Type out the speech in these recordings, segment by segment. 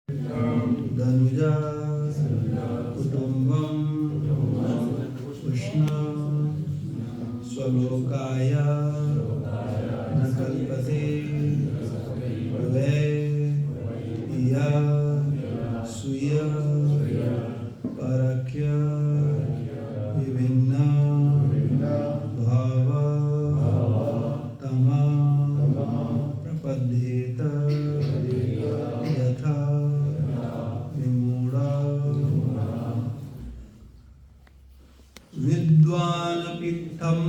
धनुजा कुटुम्बं उष्ण स्वलोकाय न कल्पते वै या सूय परक्य विभिन्न भाव तमा प्रपद्येत यथा विमूढ़ा विद्वानपित्थं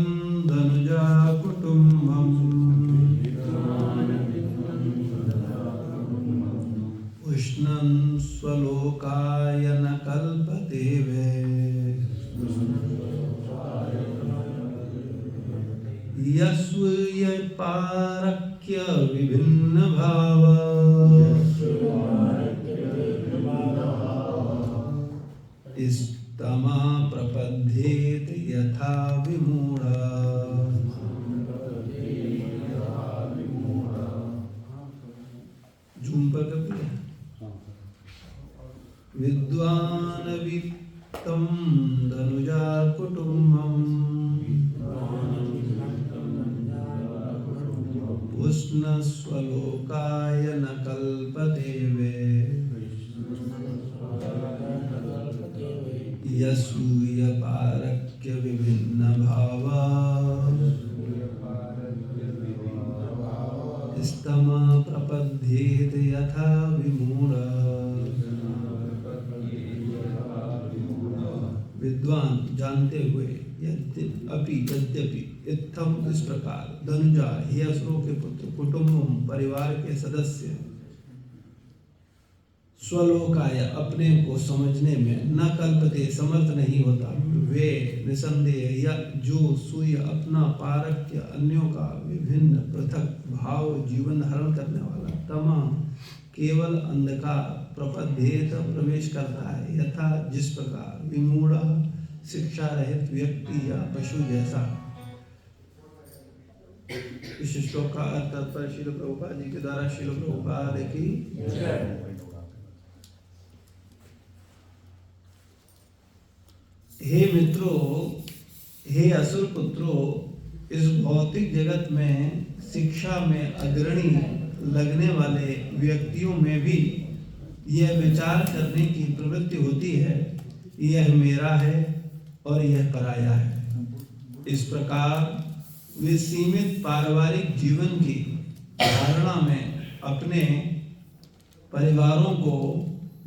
धनुजा कुटुम्बम् उष्णं स्वलोकाय न कल्पते वै यस्वीय पारक्य विभिन्न भाव तमा प्रपद्येत यथा विमूढ़ा। झूम पर कभी विद्वान वित्तं धनुजा कुटुम्बम् उष्ण स्वलोकाय न कल्पते वै यसूय पारक्य विभिन्न भावा स्तमा प्रपद्येत यथा विमूढ़ा। विद्वान जानते हुए यद्यपि इत्थम इस प्रकार धनुजा हे असुरों के पुत्र कुटुम्बम परिवार के सदस्य स्वलोकाय अपने को समझने में न कल्पते समर्थ नहीं होता वे निसंदेह या जो सूय अपना पारक्य अन्यों का विभिन्न पृथक भाव जीवन धारण करने वाला तमाम केवल अंधकार प्रपद्येत प्रवेश करता है यथा जिस प्रकार विमूढ़ शिक्षा रहित व्यक्ति या पशु जैसा। इस श्लोक का अर्थ तत्पर श्रील प्रभुपाद जी के द्वारा श्रील प्रभुपाद की हे मित्रों, हे असुर पुत्रों, इस भौतिक जगत में शिक्षा में अग्रणी लगने वाले व्यक्तियों में भी यह विचार करने की प्रवृत्ति होती है यह मेरा है और यह पराया है। इस प्रकार वे सीमित पारिवारिक जीवन की धारणा में अपने परिवारों को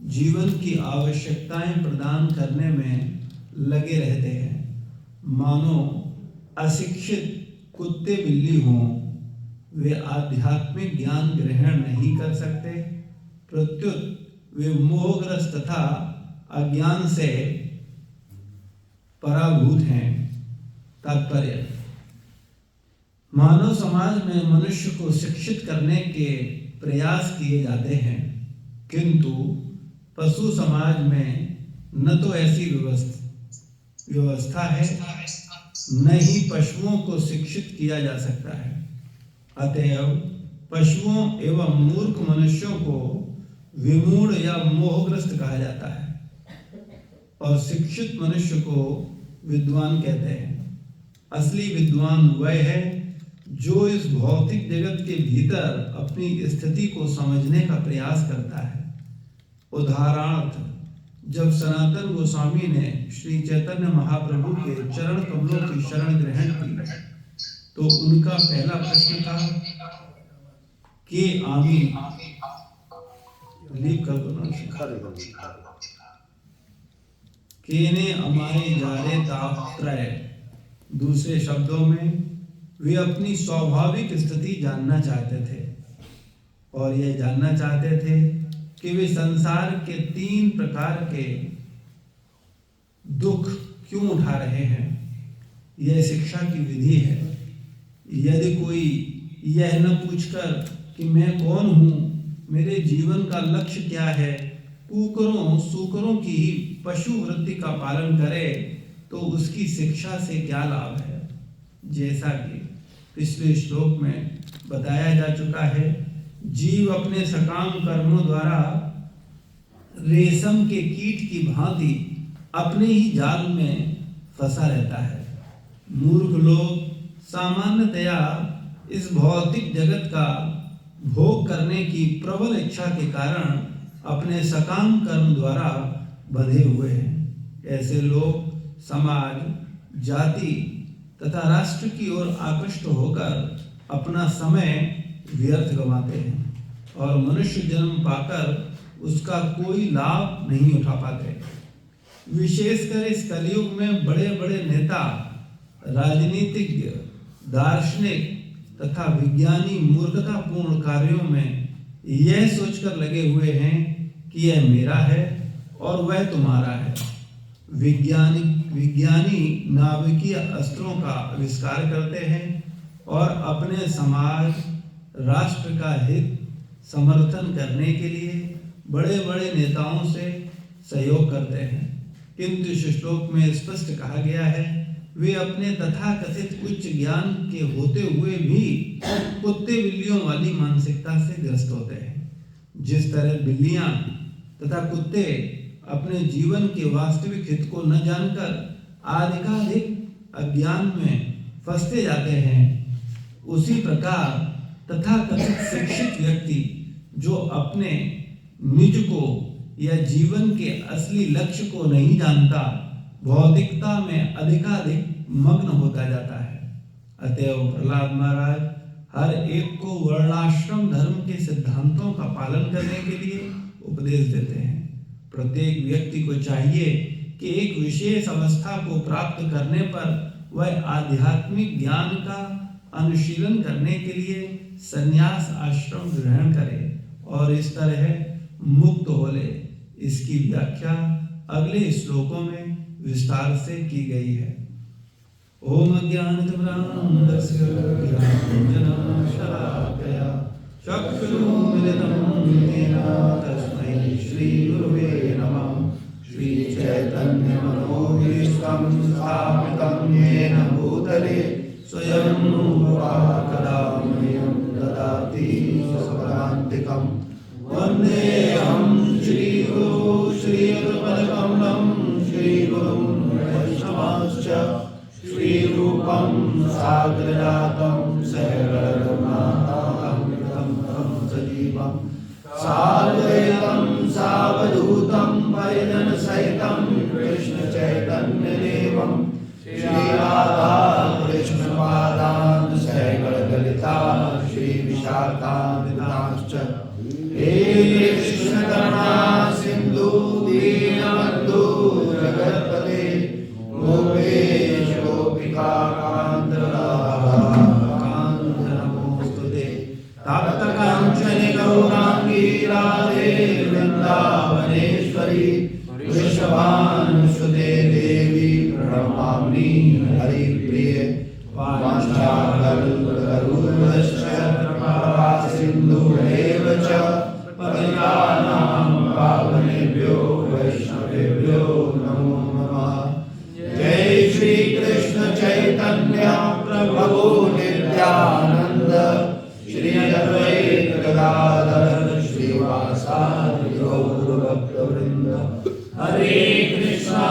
जीवन की आवश्यकताएं प्रदान करने में लगे रहते हैं मानो अशिक्षित कुत्ते बिल्ली हों। वे आध्यात्मिक ज्ञान ग्रहण नहीं कर सकते प्रत्युत वे मोहग्रस्त तथा अज्ञान से पराभूत हैं। तात्पर्य मानव समाज में मनुष्य को शिक्षित करने के प्रयास किए जाते हैं किंतु पशु समाज में न तो ऐसी व्यवस्था है न ही पशुओं को शिक्षित किया जा सकता है। अतएव पशुओं एवं मूर्ख मनुष्यों को विमूढ़ या मोहग्रस्त कहा जाता है और शिक्षित मनुष्य को विद्वान कहते हैं। असली विद्वान वह है जो इस भौतिक जगत के भीतर अपनी स्थिति को समझने का प्रयास करता है। उदाहरणार्थ जब सनातन गोस्वामी ने श्री चैतन्य महाप्रभु के चरण कमलों की शरण ग्रहण की तो उनका पहला प्रश्न था कि आमी लीप कर दो केने हमारे जारे तात्रय। दूसरे शब्दों में वे अपनी स्वाभाविक स्थिति जानना चाहते थे और यह जानना चाहते थे कि वे संसार के 3 प्रकार के दुख क्यों उठा रहे हैं। यह शिक्षा की विधि है। यदि कोई यह न पूछकर कि मैं कौन हूँ, मेरे जीवन का लक्ष्य क्या है, कुकरों सूकरों की पशु वृत्ति का पालन करे तो उसकी शिक्षा से क्या लाभ है। जैसा कि पिछले श्लोक में बताया जा चुका है, जीव अपने सकाम कर्मों द्वारा रेशम के कीट की भांति अपने ही जाल में फंसा रहता है। मूर्ख लोग सामान्यतया इस भौतिक जगत का भोग करने की प्रबल इच्छा के कारण अपने सकाम कर्म द्वारा बंधे हुए हैं। ऐसे लोग समाज, जाति तथा राष्ट्र की ओर आकृष्ट होकर अपना समय व्यर्थ गंवाते हैं और मनुष्य जन्म पाकर उसका कोई लाभ नहीं उठा पाते। विशेषकर इस कलयुग में बड़े बड़े नेता, राजनीतिज्ञ, दार्शनिक तथा विज्ञानी मूर्खतापूर्ण कार्यों में यह सोचकर लगे हुए हैं कि यह मेरा है और वह तुम्हारा है। विज्ञानी नाभिकीय अस्त्रों का आविष्कार करते हैं और अपने समाज, राष्ट्र का हित समर्थन करने के लिए बड़े बड़े नेताओं से सहयोग करते हैं, किंतु इस श्लोक में स्पष्ट कहा गया है वे अपने तथाकथित उच्च ज्ञान के होते हुए भी कुत्ते बिल्लियों वाली मानसिकता से ग्रस्त होते हैं। जिस तरह बिल्लियां तथा कुत्ते अपने जीवन के वास्तविक हित को न जानकर अधिकाधिक अज्ञान में फंसते जाते हैं, उसी प्रकार तथाकथित शिक्षित व्यक्ति जो अपने निज को या जीवन के असली लक्ष्य को नहीं जानता, भौतिकता में अधिकाधिक मग्न होता जाता है। अतएव प्रहलाद महाराज हर एक को वर्णाश्रम धर्म के सिद्धांतों का पालन करने के लिए उपदेश देते हैं। प्रत्येक व्यक्ति को चाहिए कि एक विशेष अवस्था को प्राप्त करने पर वह आध्यात्मिक ज्ञान का अनुशीलन करने के लिए संन्यास आश्रम ग्रहण करे और इस तरह मुक्त हो ले। इसकी व्याख्या अगले श्लोकों में विस्तार से की गई है। ओम अज्ञानतिमिरान्धस्य ज्ञानाञ्जनशलाकया चक्षुरुन्मिलितं येन तस्मै श्रीगुरुवे नमः। श्रीचैतन्यमनोभीष्टं स्थापितं येन भूतले स्वयं रूपा कदा मह्यं ददाति स्वपदान्तिकम्। वन्देऽहं श्रीगुरो श्रीयुतपदकमलं श्रीगुरुं वैष्णवांश्च श्रीरूपं साग्रजातं सहगणरघुनाथामृतं सजीवं साद्वैतं सावधूतं परिजनसहितं कृष्णचैतन्यदेवं श्रीराधा कृष्णपादान् सहगणललिता श्रीविशाखान्वितांश्च। हे कृष्ण करुणा सिंधु दीनबन्धु जगत्पते गोपेश गोपिका कान्त नमोस्तुते। तप्त कांचन गौरांगी राधे वृंदावनेश्वरी वृषभानुसुते देवी प्रणमामि हरिप्रिये। वाञ्छाकल्पतरुभ्यश्च कृपा सिन्धुभ्येव च पतितानां पावनेभ्यो वैष्णवेभ्यो नमो नमः। जय श्री कृष्ण चैतन्य प्रभु नित्यानंद श्री अद्वैत गदाधर श्रीवासादि गौर भक्तवृंद। हरे कृष्णा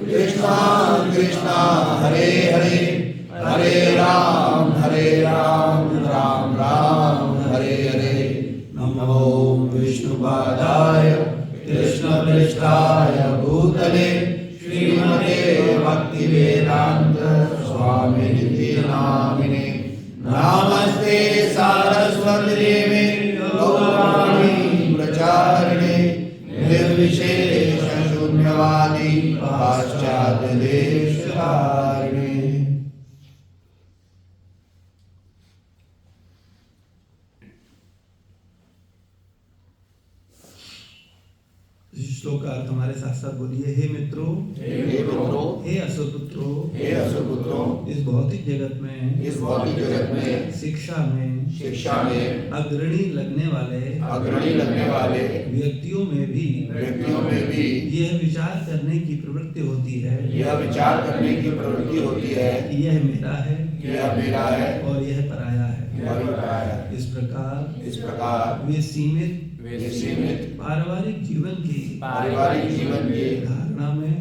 कृष्णा कृष्णा हरे हरे, हरे राम राम राम हरे हरे। नमो विष्णुपादाय कृष्णपृष्ठाय भूतले श्रीमते भक्तिवेदांत स्वामिनिधि नामिने। नमस्ते सारस्वती देवे गौरवाणी प्रचारिणे निर्विशेष शून्यवादी पाश्चात्य देशधारिणे। श्लोक का अर्थ हमारे साथ साथ बोलिए। हे मित्रों, हे असुरपुत्रों, इस भौतिक जगत में शिक्षा में अग्रणी लगने वाले व्यक्तियों में भी यह विचार करने की प्रवृत्ति होती है कि यह मेरा है और यह पराया है। इस प्रकार वे सीमित वे सीमित पारिवारिक जीवन की धारणा में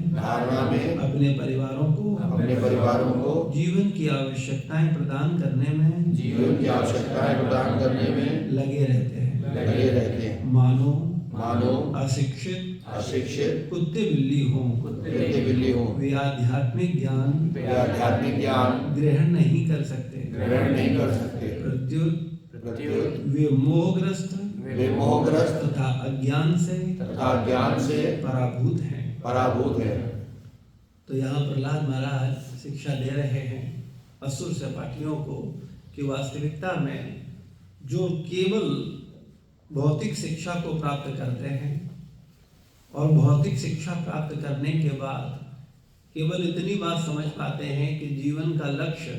अपने परिवारों को जीवन की आवश्यकताएं प्रदान करने में लगे रहते हैं। मानो अशिक्षित कुत्ते बिल्ली हों वे आध्यात्मिक ज्ञान ग्रहण नहीं कर सकते। प्रत्युत वे मोहग्रस्त तथा अज्ञान से पराभूत हैं। तो यहाँ प्रहलाद महाराज शिक्षा दे रहे हैं असुर सपाटियों को कि वास्तविकता में जो केवल भौतिक शिक्षा को प्राप्त करते हैं और भौतिक शिक्षा प्राप्त करने के बाद केवल इतनी बात समझ पाते हैं कि जीवन का लक्ष्य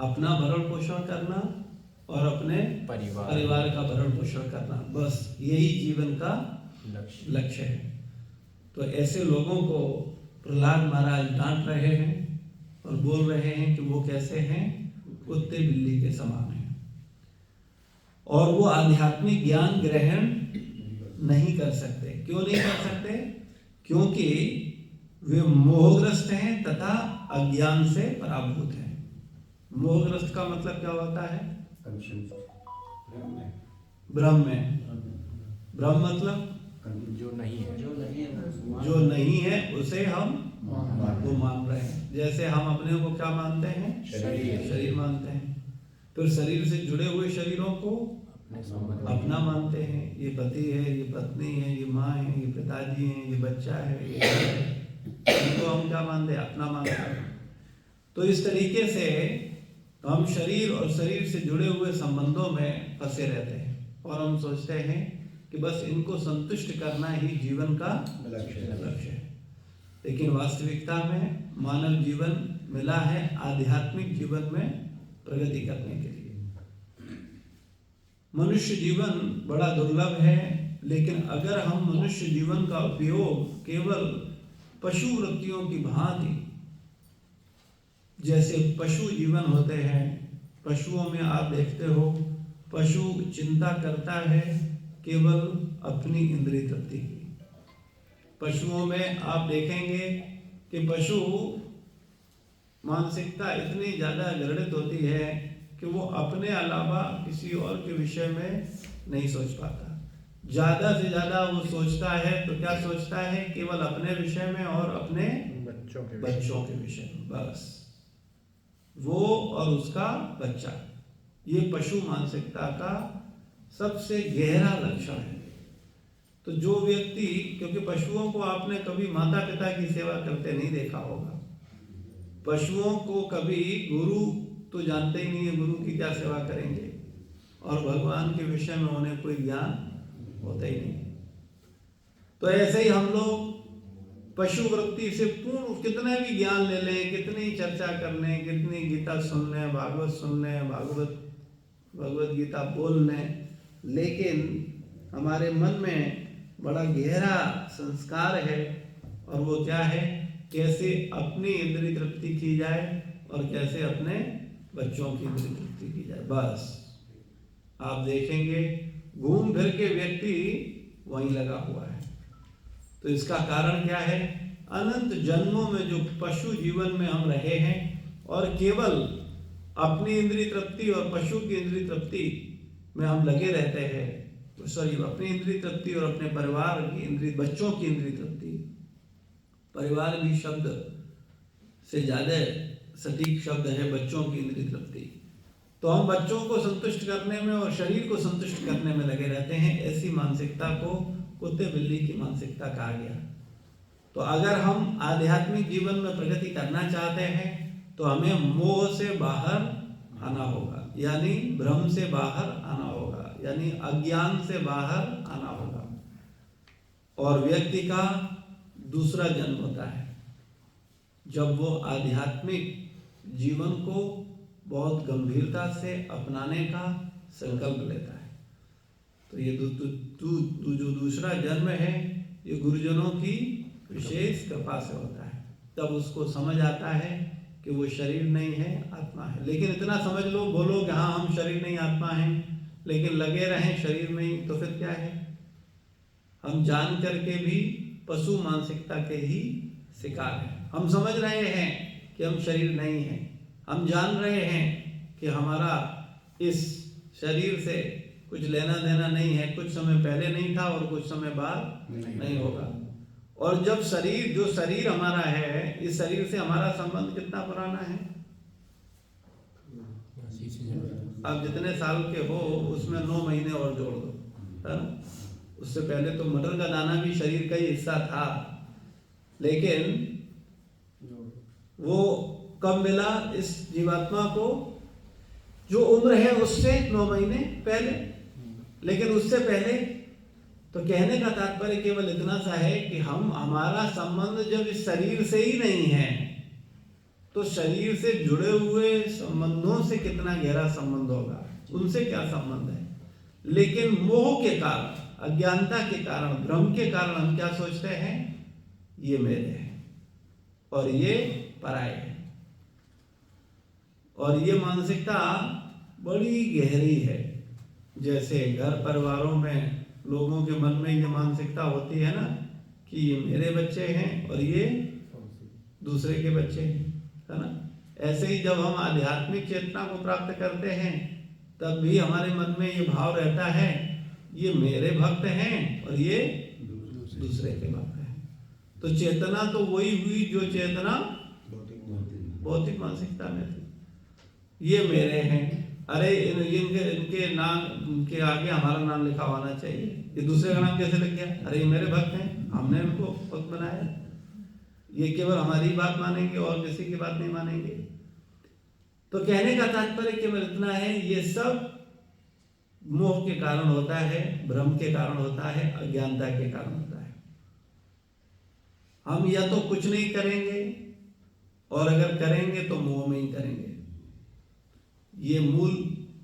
अपना भरण पोषण करना और अपने परिवार का भरण पोषण करना, बस यही जीवन का लक्ष्य है। तो ऐसे लोगों को प्रहलाद महाराज डांट रहे हैं और बोल रहे हैं कि वो कैसे हैं, कुत्ते बिल्ली के समान हैं और वो आध्यात्मिक ज्ञान ग्रहण नहीं कर सकते। क्यों नहीं कर सकते? क्योंकि वे मोहग्रस्त हैं तथा अज्ञान से पराभूत हैं। मोहग्रस्त का मतलब क्या होता है? ब्रह्म मतलब जो नहीं है उसे हम वो मान रहे हैं। जैसे हम अपने को क्या मानते हैं? शरीर मानते हैं। फिर शरीर से जुड़े हुए शरीरों को अपना मानते हैं। ये पति है, ये पत्नी है, ये माँ है, ये पिताजी है, ये बच्चा है, इनको हम क्या मानते हैं? अपना मानते हैं। तो इस तरीके से हम शरीर और शरीर से जुड़े हुए संबंधों में फंसे रहते हैं और हम सोचते हैं कि बस इनको संतुष्ट करना ही जीवन का लक्ष्य है। लेकिन वास्तविकता में मानव जीवन मिला है आध्यात्मिक जीवन में प्रगति करने के लिए। मनुष्य जीवन बड़ा दुर्लभ है, लेकिन अगर हम मनुष्य जीवन का उपयोग केवल पशु वृत्तियों की भांति, जैसे पशु जीवन होते हैं, पशुओं में आप देखते हो पशु चिंता करता है केवल अपनी इंद्रिय तृप्ति की। पशुओं में आप देखेंगे कि पशु मानसिकता इतनी ज़्यादा घृणित होती है कि वो अपने अलावा किसी और के विषय में नहीं सोच पाता। ज़्यादा से ज़्यादा वो सोचता है तो क्या सोचता है? केवल अपने विषय में और अपने बच्चों के विषय में, बस वो और उसका बच्चा। ये पशु मानसिकता का सबसे गहरा लक्षण है। तो जो व्यक्ति, क्योंकि पशुओं को आपने कभी माता पिता की सेवा करते नहीं देखा होगा, पशुओं को कभी गुरु तो जानते ही नहीं है, गुरु की क्या सेवा करेंगे, और भगवान के विषय में उन्हें कोई ज्ञान होता ही नहीं। तो ऐसे ही हम लोग पशु वृत्ति से पूर्ण कितना भी ज्ञान ले लें, कितनी चर्चा कर लें, कितनी गीता सुन लें, भागवत सुन लें, भगवत गीता बोल लें, लेकिन हमारे मन में बड़ा गहरा संस्कार है और वो क्या है? कैसे अपनी इंद्रिय तृप्ति की जाए और कैसे अपने बच्चों की इंद्रिय तृप्ति की जाए। बस आप देखेंगे घूम फिर के व्यक्ति वहीं लगा हुआ है। तो इसका कारण क्या है? अनंत जन्मों में जो पशु जीवन में हम रहे हैं और केवल अपनी इंद्रिय तृप्ति और पशु की इंद्रिय तृप्ति में हम लगे रहते हैं। अपनी इंद्रिय तृप्ति और अपने परिवार की इंद्रिय, बच्चों की इंद्रिय तृप्ति, परिवार भी शब्द से ज्यादा सटीक शब्द है बच्चों की इंद्रिय तृप्ति। तो हम बच्चों को संतुष्ट करने में और शरीर को संतुष्ट करने में लगे रहते हैं। ऐसी मानसिकता को कुत्ते बिल्ली की मानसिकता कहा गया। तो अगर हम आध्यात्मिक जीवन में प्रगति करना चाहते हैं तो हमें मोह से बाहर आना होगा, यानी भ्रम से बाहर आना होगा, यानी अज्ञान से बाहर आना होगा। और व्यक्ति का दूसरा जन्म होता है जब वो आध्यात्मिक जीवन को बहुत गंभीरता से अपनाने का संकल्प लेता है। तो ये जो दूसरा जन्म है ये गुरुजनों की विशेष कृपा से होता है। तब उसको समझ आता है कि वो शरीर नहीं है, आत्मा है। लेकिन इतना समझ लो, बोलो कि हाँ हम शरीर नहीं आत्मा हैं, लेकिन लगे रहें शरीर में ही, तो फिर क्या है? हम जान करके भी पशु मानसिकता के ही शिकार हैं। हम समझ रहे हैं कि हम शरीर नहीं हैं, हम जान रहे हैं कि हमारा इस शरीर से कुछ लेना देना नहीं है, कुछ समय पहले नहीं था और कुछ समय बाद नहीं होगा। और जब जो शरीर हमारा है, इस शरीर से हमारा संबंध कितना पुराना है? आप जितने साल के हो उसमें 9 महीने और जोड़ दो, है ना? उससे पहले तो मटर का दाना भी शरीर का ही हिस्सा था, लेकिन वो कब मिला इस जीवात्मा को? जो उम्र है उससे 9 महीने पहले। लेकिन उससे पहले तो कहने का तात्पर्य केवल इतना सा है कि हमारा संबंध जब इस शरीर से ही नहीं है, तो शरीर से जुड़े हुए संबंधों से कितना गहरा संबंध होगा, उनसे क्या संबंध है? लेकिन मोह के कारण, अज्ञानता के कारण, भ्रम के कारण हम क्या सोचते हैं? ये मेरे हैं और ये पराये हैं। और ये मानसिकता बड़ी गहरी है। जैसे घर परिवारों में लोगों के मन में ये मानसिकता होती है ना कि ये मेरे बच्चे हैं और ये दूसरे के बच्चे हैं, है ना? ऐसे ही जब हम आध्यात्मिक चेतना को प्राप्त करते हैं तब भी हमारे मन में ये भाव रहता है ये मेरे भक्त हैं और ये दूसरे के भक्त हैं। तो चेतना तो वही हुई जो चेतना भौतिक मानसिकता में थी। ये मेरे हैं, अरे इनके नाम के आगे हमारा नाम लिखा होना चाहिए, ये दूसरे का नाम कैसे लग गया? अरे ये मेरे भक्त हैं, हमने उनको भक्त बनाया। ये केवल हमारी बात मानेंगे और किसी की बात नहीं मानेंगे। तो कहने का तात्पर्य केवल इतना है, ये सब मोह के कारण होता है, भ्रम के कारण होता है, अज्ञानता के कारण होता है। हम या तो कुछ नहीं करेंगे और अगर करेंगे तो मोह में ही करेंगे। ये मूल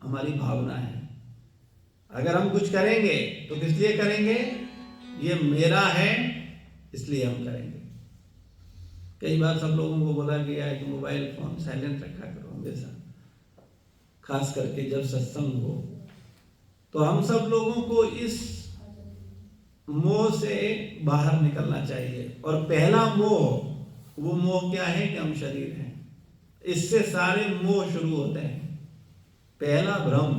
हमारी भावना है। अगर हम कुछ करेंगे तो किस लिए करेंगे? ये मेरा है इसलिए हम करेंगे। कई बार सब लोगों को बोला गया है कि मोबाइल फोन साइलेंट रखा करो हमेशा, खास करके जब सत्संग हो। तो हम सब लोगों को इस मोह से बाहर निकलना चाहिए। और पहला मोह, वो मोह क्या है? कि हम शरीर हैं। इससे सारे मोह शुरू होते हैं। पहला भ्रम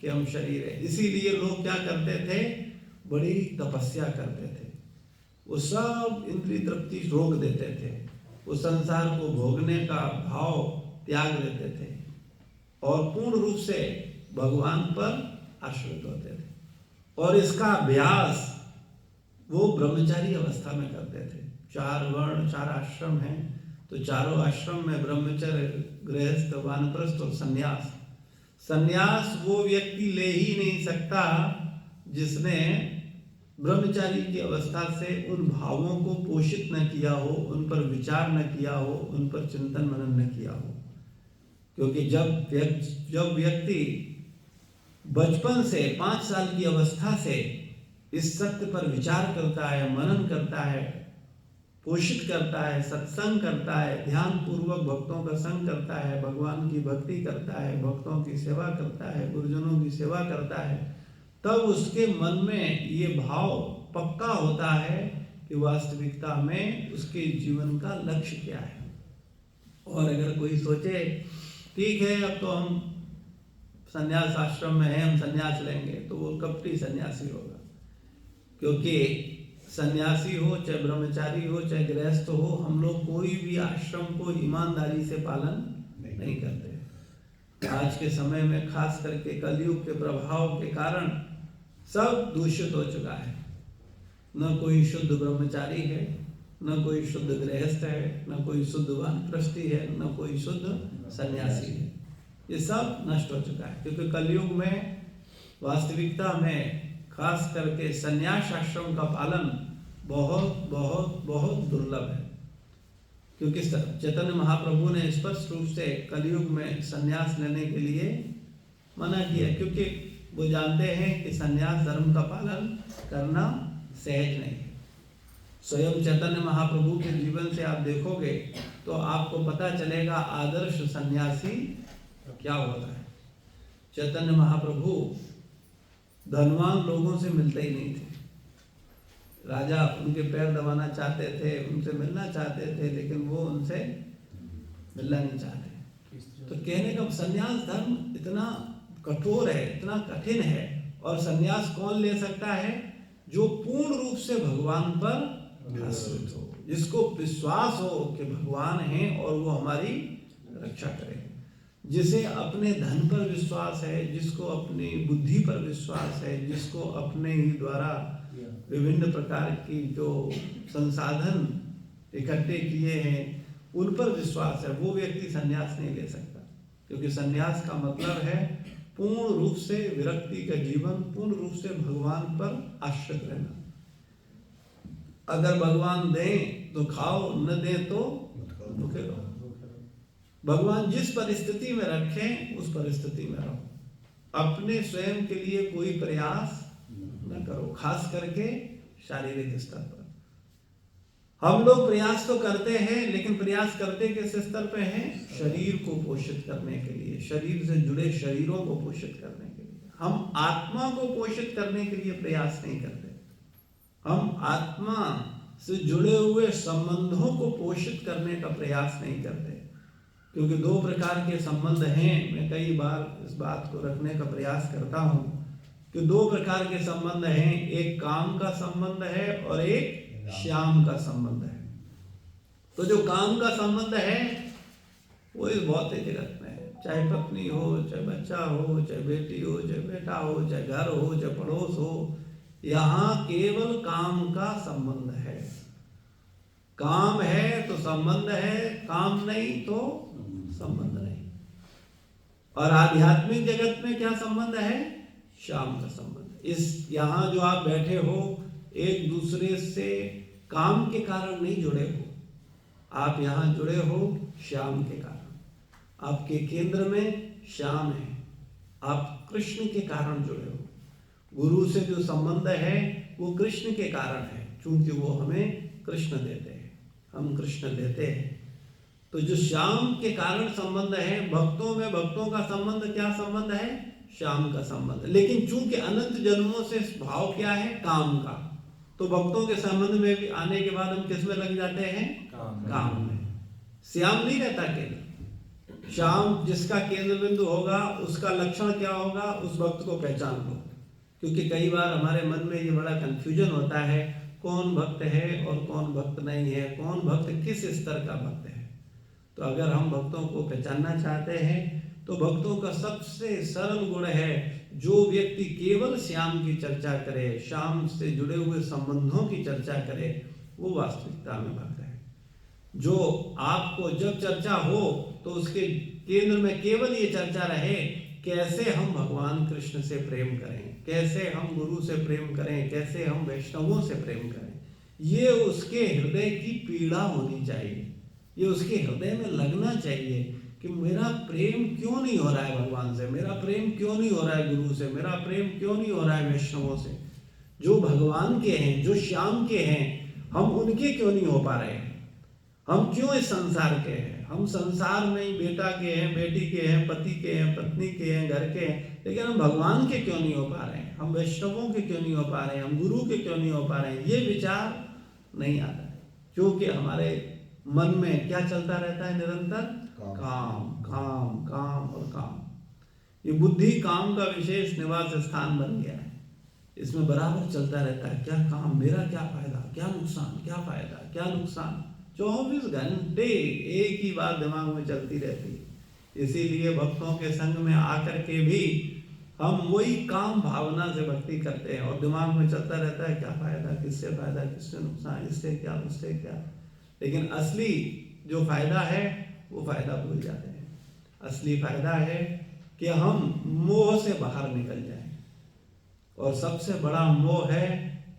कि हम शरीर है। इसीलिए लोग क्या करते थे? बड़ी तपस्या करते थे। वो सब इंद्रिय तृप्ति रोक देते थे, वो संसार को भोगने का भाव त्याग देते थे और पूर्ण रूप से भगवान पर आश्रित होते थे। और इसका अभ्यास वो ब्रह्मचारी अवस्था में करते थे। 4 वर्ण 4 आश्रम हैं, तो चारों आश्रम में ब्रह्मचर्य, गृहस्थ, वानप्रस्थ और संन्यास। संन्यास वो व्यक्ति ले ही नहीं सकता जिसने ब्रह्मचारी की अवस्था से उन भावों को पोषित न किया हो, उन पर विचार न किया हो, उन पर चिंतन मनन न किया हो। क्योंकि जब व्यक्ति बचपन से 5 साल की अवस्था से इस सत्य पर विचार करता है, मनन करता है, पोषित करता है, सत्संग करता है, ध्यान पूर्वक भक्तों का संग करता है, भगवान की भक्ति करता है, भक्तों की सेवा करता है, गुरुजनों की सेवा करता है, तब उसके मन में ये भाव पक्का होता है कि वास्तविकता में उसके जीवन का लक्ष्य क्या है। और अगर कोई सोचे ठीक है अब तो हम संन्यास आश्रम में हैं, हम संन्यास लेंगे, तो वो कपटी सन्यासी होगा। क्योंकि सन्यासी हो चाहे ब्रह्मचारी हो चाहे गृहस्थ हो, हम लोग कोई भी आश्रम को ईमानदारी से पालन नहीं करते। आज के समय में खास करके कलयुग के प्रभाव के कारण सब दूषित हो चुका है। न कोई शुद्ध ब्रह्मचारी है, न कोई शुद्ध गृहस्थ है, न कोई शुद्ध वानप्रस्थी है, न कोई शुद्ध सन्यासी है। ये सब नष्ट हो चुका है। क्योंकि कलयुग में वास्तविकता में खास करके संन्यास आश्रम का पालन बहुत बहुत बहुत दुर्लभ है। क्योंकि चैतन्य महाप्रभु ने स्पष्ट रूप से कलयुग में संन्यास लेने के लिए मना किया, क्योंकि वो जानते हैं कि संन्यास धर्म का पालन करना सहज नहीं है। स्वयं चैतन्य महाप्रभु के जीवन से आप देखोगे तो आपको पता चलेगा आदर्श सन्यासी क्या होता है। चैतन्य महाप्रभु धनवान लोगों से मिलते ही नहीं थे। राजा उनके पैर दबाना चाहते थे, उनसे मिलना चाहते थे, लेकिन वो उनसे मिलना नहीं चाहते। तो कहने का संन्यास धर्म इतना कठोर है, इतना कठिन है, और संन्यास कौन ले सकता है? जो पूर्ण रूप से भगवान पर आश्रित हो, जिसको विश्वास हो कि भगवान है और वो हमारी रक्षा करें, जिसे अपने धन पर विश्वास है, जिसको अपनी बुद्धि पर विश्वास है, जिसको अपने ही द्वारा विभिन्न प्रकार की जो संसाधन इकट्ठे किए हैं उन पर विश्वास है, वो व्यक्ति संन्यास नहीं ले सकता। क्योंकि संन्यास का मतलब है पूर्ण रूप से विरक्ति का जीवन, पूर्ण रूप से भगवान पर आश्रित रहना। अगर भगवान दें तो खाओ, न दें तो भूखे रहो। भगवान जिस परिस्थिति में रखें उस परिस्थिति में रहो, अपने स्वयं के लिए कोई प्रयास न करो, खास करके शारीरिक स्तर पर। हम लोग प्रयास तो करते हैं, लेकिन प्रयास करते किस स्तर पे हैं? शरीर को पोषित करने के लिए, शरीर से जुड़े शरीरों को पोषित करने के लिए। हम आत्मा को पोषित करने के लिए प्रयास नहीं करते, हम आत्मा से जुड़े हुए संबंधों को पोषित करने का प्रयास नहीं करते। क्योंकि दो प्रकार के संबंध हैं, मैं कई बार इस बात को रखने का प्रयास करता हूं कि दो प्रकार के संबंध हैं, एक काम का संबंध है और एक श्याम का संबंध है। तो जो काम का संबंध है वो इस भौतिक जगत में है, चाहे पत्नी हो, चाहे बच्चा हो, चाहे बेटी हो, चाहे बेटा हो, चाहे घर हो, चाहे पड़ोस हो, यहाँ केवल काम का संबंध है। काम है तो संबंध है, काम नहीं तो संबंध नहीं। और आध्यात्मिक जगत में क्या संबंध है? श्याम का संबंध। इस यहाँ जो आप बैठे हो, एक दूसरे से काम के कारण नहीं जुड़े हो, आप यहाँ जुड़े हो श्याम के कारण। आपके केंद्र में श्याम है, आप कृष्ण के कारण जुड़े हो। गुरु से जो संबंध है वो कृष्ण के कारण है, क्योंकि वो हमें कृष्ण देते हैं, हम कृष्ण देते हैं। तो जो श्याम के कारण संबंध है, भक्तों में भक्तों का संबंध क्या संबंध है? श्याम का संबंध। लेकिन चूंकि अनंत जन्मों से भाव क्या है? काम का। तो भक्तों के संबंध में भी आने के बाद हम किस में लग जाते हैं? काम में। श्याम नहीं रहता केंद्र। श्याम जिसका केंद्र बिंदु होगा उसका लक्षण क्या होगा, उस भक्त को पहचान लो। क्योंकि कई बार हमारे मन में ये बड़ा कंफ्यूजन होता है, कौन भक्त है और कौन भक्त नहीं है, कौन भक्त किस स्तर का भक्त है। तो अगर हम भक्तों को पहचानना चाहते हैं तो भक्तों का सबसे सरल गुण है, जो व्यक्ति केवल श्याम की चर्चा करे, श्याम से जुड़े हुए संबंधों की चर्चा करे, वो वास्तविकता में भक्त है। जो आपको जब चर्चा हो तो उसके केंद्र में केवल ये चर्चा रहे, कैसे हम भगवान कृष्ण से प्रेम करें, कैसे हम गुरु से प्रेम करें, कैसे हम वैष्णवों से प्रेम करें। ये उसके हृदय की पीड़ा होनी चाहिए, ये उसके हृदय में लगना चाहिए कि मेरा प्रेम क्यों नहीं हो रहा है भगवान से, मेरा प्रेम क्यों नहीं हो रहा है गुरु से, मेरा प्रेम क्यों नहीं हो रहा है वैष्णवों से। जो भगवान के हैं, जो श्याम के हैं, हम उनके क्यों नहीं हो पा रहे हैं। हम क्यों इस संसार के हैं। हम संसार में ही बेटा के हैं, बेटी के हैं, पति के हैं, पत्नी के हैं, घर के हैं, लेकिन हम भगवान के क्यों नहीं हो पा रहे हैं, हम वैष्णवों के क्यों नहीं हो पा रहे हैं, हम गुरु के क्यों नहीं हो पा रहे हैं। ये विचार नहीं आता है, क्योंकि हमारे मन में क्या चलता रहता है निरंतर? काम काम काम और काम। ये बुद्धि काम का विशेष निवास स्थान बन गया है, इसमें बराबर चलता रहता है, क्या काम, मेरा क्या फायदा, क्या नुकसान, क्या फायदा, क्या नुकसान। 24 घंटे एक ही बात दिमाग में चलती रहती है। इसीलिए भक्तों के संग में आकर के भी हम वही काम भावना से भक्ति करते हैं और दिमाग में चलता रहता है, क्या फायदा, किससे फायदा, किससे नुकसान, इससे क्या, उससे क्या। लेकिन असली जो फायदा है वो फायदा भूल जाते हैं। असली फायदा है कि हम मोह से बाहर निकल जाएं, और सबसे बड़ा मोह है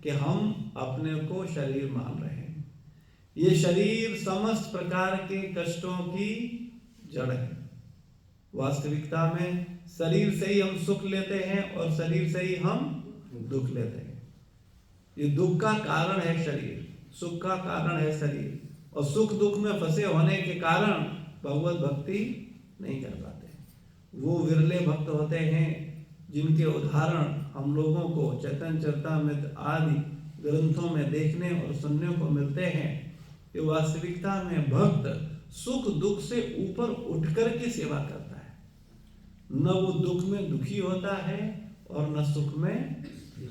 कि हम अपने को शरीर मान रहे हैं। ये शरीर समस्त प्रकार के कष्टों की जड़ है। वास्तविकता में शरीर से ही हम सुख लेते हैं और शरीर से ही हम दुख लेते हैं। ये दुख का कारण है शरीर, सुख का कारण है शरीर, और सुख दुख में फंसे होने के कारण भगवत भक्ति नहीं कर पाते। वो विरले भक्त होते हैं जिनके उदाहरण हम लोगों को चैतन्य चरितामृत आदि ग्रंथों में देखने और सुनने को मिलते हैं कि वास्तविकता में भक्त सुख दुख से ऊपर उठकर के सेवा करता है। न वो दुख में दुखी होता है और न सुख में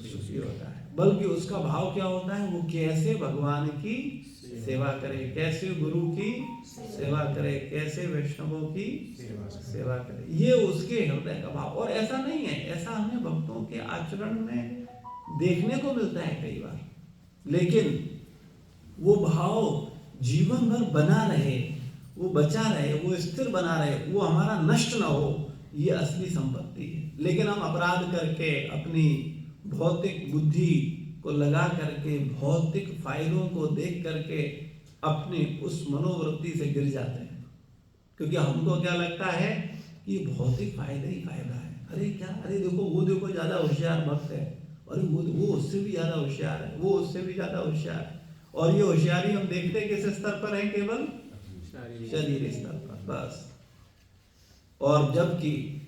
सुखी होता है, बल्कि उसका भाव क्या होता है, वो कैसे भगवान की सेवा करे, कैसे गुरु की सेवा करे, कैसे वैष्णवों की सेवा करे, ये उसके हृदय का भाव। और ऐसा नहीं है, ऐसा हमें भक्तों के आचरण में देखने को मिलता है कई बार, लेकिन वो भाव जीवन भर बना रहे, वो बचा रहे, वो स्थिर बना रहे, वो हमारा नष्ट ना हो, ये असली संपत्ति है। लेकिन हम अपराध करके अपनी भौतिक बुद्धि को लगा करके भौतिक फायदों को देख करके अपनी उस मनोवृत्ति से गिर जाते हैं, क्योंकि हमको क्या लगता है कि भौतिक फायदा ही फायदा है। अरे क्या, अरे देखो वो, देखो ज्यादा होशियार भक्त है, अरे वो उससे भी ज्यादा होशियार है, वो उससे भी ज्यादा होशियार है। और ये होशियारी हम देखते किस स्तर पर है, केवल शरीर स्तर पर बस। और जबकि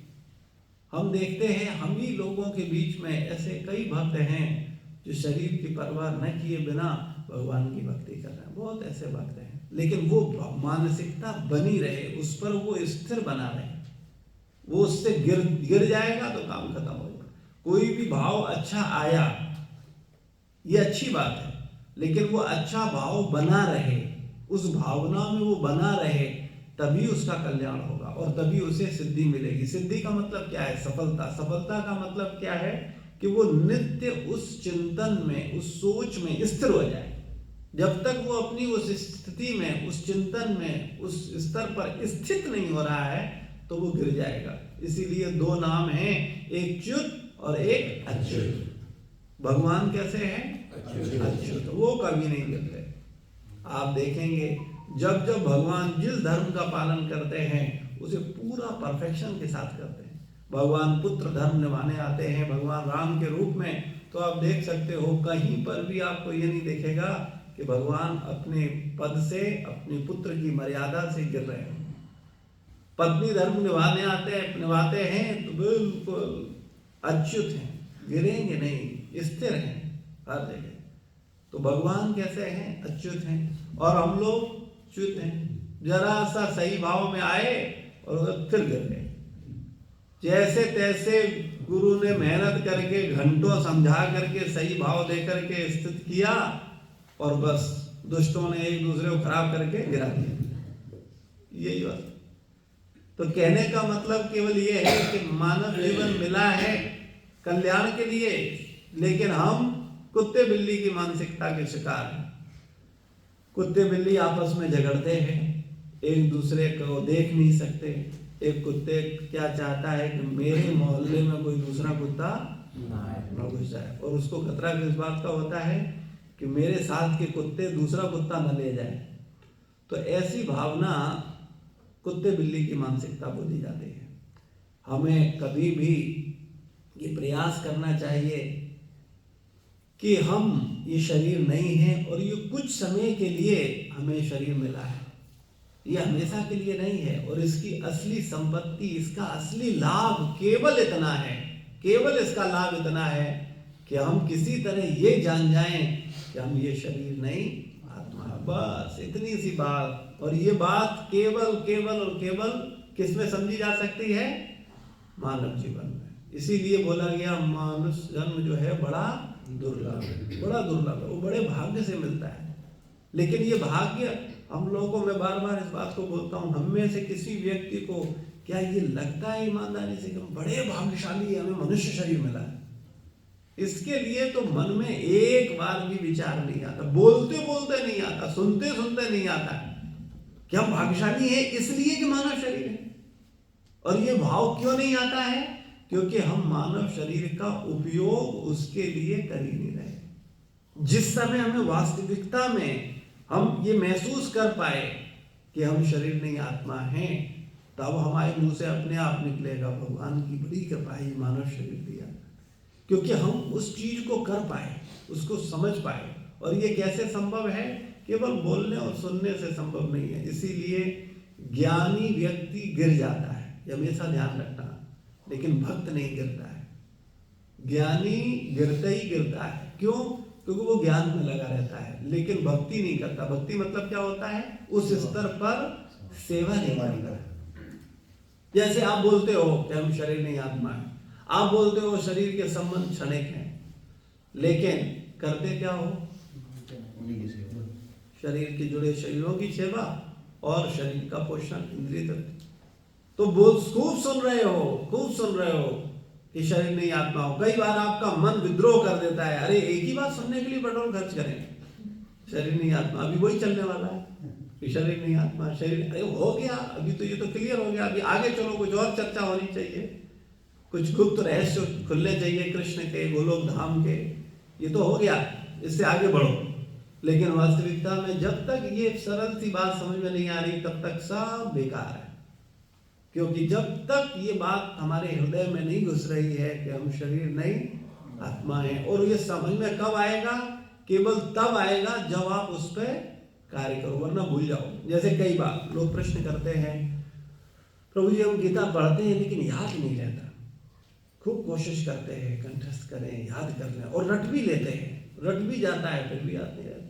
हम देखते हैं हम ही लोगों के बीच में ऐसे कई भक्त हैं जो शरीर की परवाह न किए बिना भगवान की भक्ति कर रहे हैं, बहुत ऐसे भक्त हैं, लेकिन वो मानसिकता बनी रहे, उस पर वो स्थिर बना रहे। वो उससे गिर जाएगा तो काम खत्म हो जाएगा। कोई भी भाव अच्छा आया, ये अच्छी बात है, लेकिन वो अच्छा भाव बना रहे, उस भावना में वो बना रहे, तभी उसका कल्याण होगा और तभी उसे सिद्धि मिलेगी। सिद्धि का मतलब क्या है, सफलता। सफलता का मतलब क्या है कि वो नित्य उस चिंतन में, उस सोच में स्थिर हो जाए। जब तक वो अपनी उस स्थिति में, उस चिंतन में, उस स्तर पर स्थित नहीं हो रहा है तो वो गिर जाएगा। इसीलिए दो नाम हैं, एक च्युत और एक अच्युत। भगवान कैसे हैं, अच्युत, वो कभी नहीं गिरते। आप देखेंगे जब जब भगवान जिस धर्म का पालन करते हैं उसे पूरा परफेक्शन के साथ करते हैं। भगवान पुत्र धर्म निभाने आते हैं भगवान राम के रूप में, तो आप देख सकते हो कहीं पर भी आपको ये नहीं देखेगा कि भगवान अपने पद से, अपने पुत्र की मर्यादा से गिर रहे हैं। पत्नी धर्म निभाते हैं तो बिल्कुल अच्युत हैं, गिरेंगे नहीं, स्थिर हैं हर जगह। तो भगवान कैसे हैं, अच्युत हैं, और हम लोग च्युत हैं। जरा सा सही भाव में आए और फिर गिर गए। जैसे तैसे गुरु ने मेहनत करके घंटों समझा करके सही भाव दे करके स्थित किया और बस दुष्टों ने एक दूसरे को खराब करके गिरा दिया। यही बात। तो कहने का मतलब केवल ये है कि मानव जीवन मिला है कल्याण के लिए, लेकिन हम कुत्ते बिल्ली की मानसिकता के शिकार हैं। कुत्ते बिल्ली आपस में झगड़ते हैं, एक दूसरे को देख नहीं सकते। एक कुत्ते क्या चाहता है कि मेरे मोहल्ले में कोई दूसरा कुत्ता न घुस जाए, और उसको खतरा किस बात का होता है कि मेरे साथ के कुत्ते दूसरा कुत्ता न ले जाए। तो ऐसी भावना कुत्ते बिल्ली की मानसिकता बोली जाती है। हमें कभी भी ये प्रयास करना चाहिए कि हम ये शरीर नहीं है और ये कुछ समय के लिए हमें शरीर मिला है, ये हमेशा के लिए नहीं है। और इसकी असली संपत्ति, इसका असली लाभ केवल इतना है, केवल इसका लाभ इतना है कि हम किसी तरह ये जान जाएं कि हम ये शरीर नहीं, आत्मा। बस इतनी सी बात। और ये बात केवल केवल और केवल किस में समझी जा सकती है, मानव जीवन में। इसीलिए बोला गया मानुष जन्म जो है बड़ा दुर्लभ है, बड़ा दुर्लभ है, वो बड़े भाग्य से मिलता है। लेकिन ये भाग्य हम लोगों को, मैं बार बार इस बात को बोलता हूँ, हम में से किसी व्यक्ति को क्या ये लगता है ईमानदारी से कि हम बड़े भाग्यशाली हैं, हमें मनुष्य शरीर मिला है? इसके लिए तो मन में एक बार भी विचार नहीं आता, बोलते बोलते नहीं आता, सुनते सुनते नहीं आता कि हम भाग्यशाली हैं इसलिए कि मानव शरीर है। और ये भाव क्यों नहीं आता है? क्योंकि हम मानव शरीर का उपयोग उसके लिए कर ही नहीं रहे। जिस समय हमें वास्तविकता में हम ये महसूस कर पाए कि हम शरीर नहीं आत्मा हैं, तब हमारे मुंह से अपने आप निकलेगा भगवान की बड़ी कृपा है मानव शरीर दिया। क्योंकि हम उस चीज को कर पाए, उसको समझ पाए। और ये कैसे संभव है? केवल बोलने और सुनने से संभव नहीं है। इसीलिए ज्ञानी व्यक्ति गिर जाता है, ये हमेशा ध्यान रखना, लेकिन भक्त नहीं गिरता है। ज्ञानी गिरता ही गिरता है। क्यों? क्योंकि वो ज्ञान में लगा रहता है लेकिन भक्ति नहीं करता। भक्ति मतलब क्या होता है? उस स्तर पर सेवा नहीं करता। जैसे आप बोलते हो कि हम शरीर नहीं आत्मा है, आप बोलते हो शरीर के संबंध क्षणिक हैं, लेकिन करते क्या हो? शरीर के जुड़े शरीरों की सेवा और शरीर का पोषण, इंद्रिय तृप्ति। तो बोल खूब सुन रहे हो कि शरीर नहीं आत्मा हो। कई बार आपका मन विद्रोह कर देता है, अरे एक ही बात सुनने के लिए पेट्रोल खर्च करें, शरीर नहीं आत्मा। अभी वही चलने वाला है कि शरीर नहीं आत्मा, शरीर, अरे हो गया, अभी तो ये तो क्लियर हो गया, अभी आगे चलो, कुछ और चर्चा होनी चाहिए, कुछ गुप्त रहस्य खुलने चाहिए कृष्ण के, गोलोक धाम के। ये तो हो गया, इससे आगे बढ़ो। लेकिन वास्तविकता में जब तक ये सरल सी बात समझ में नहीं आ रही तब तक सब बेकार है। क्योंकि जब तक ये बात हमारे हृदय में नहीं घुस रही है कि हम शरीर नहीं आत्मा है, और ये समझ में कब आएगा? केवल तब आएगा जब आप उस पर कार्य करो, वरना भूल जाओ। जैसे कई बार लोग प्रश्न करते हैं, प्रभु जी हम गीता पढ़ते हैं लेकिन याद नहीं रहता, खूब कोशिश करते हैं कंठस्थ करें, याद कर लें, और रट भी लेते हैं, रट भी जाता है, फिर भी याद नहीं रहता।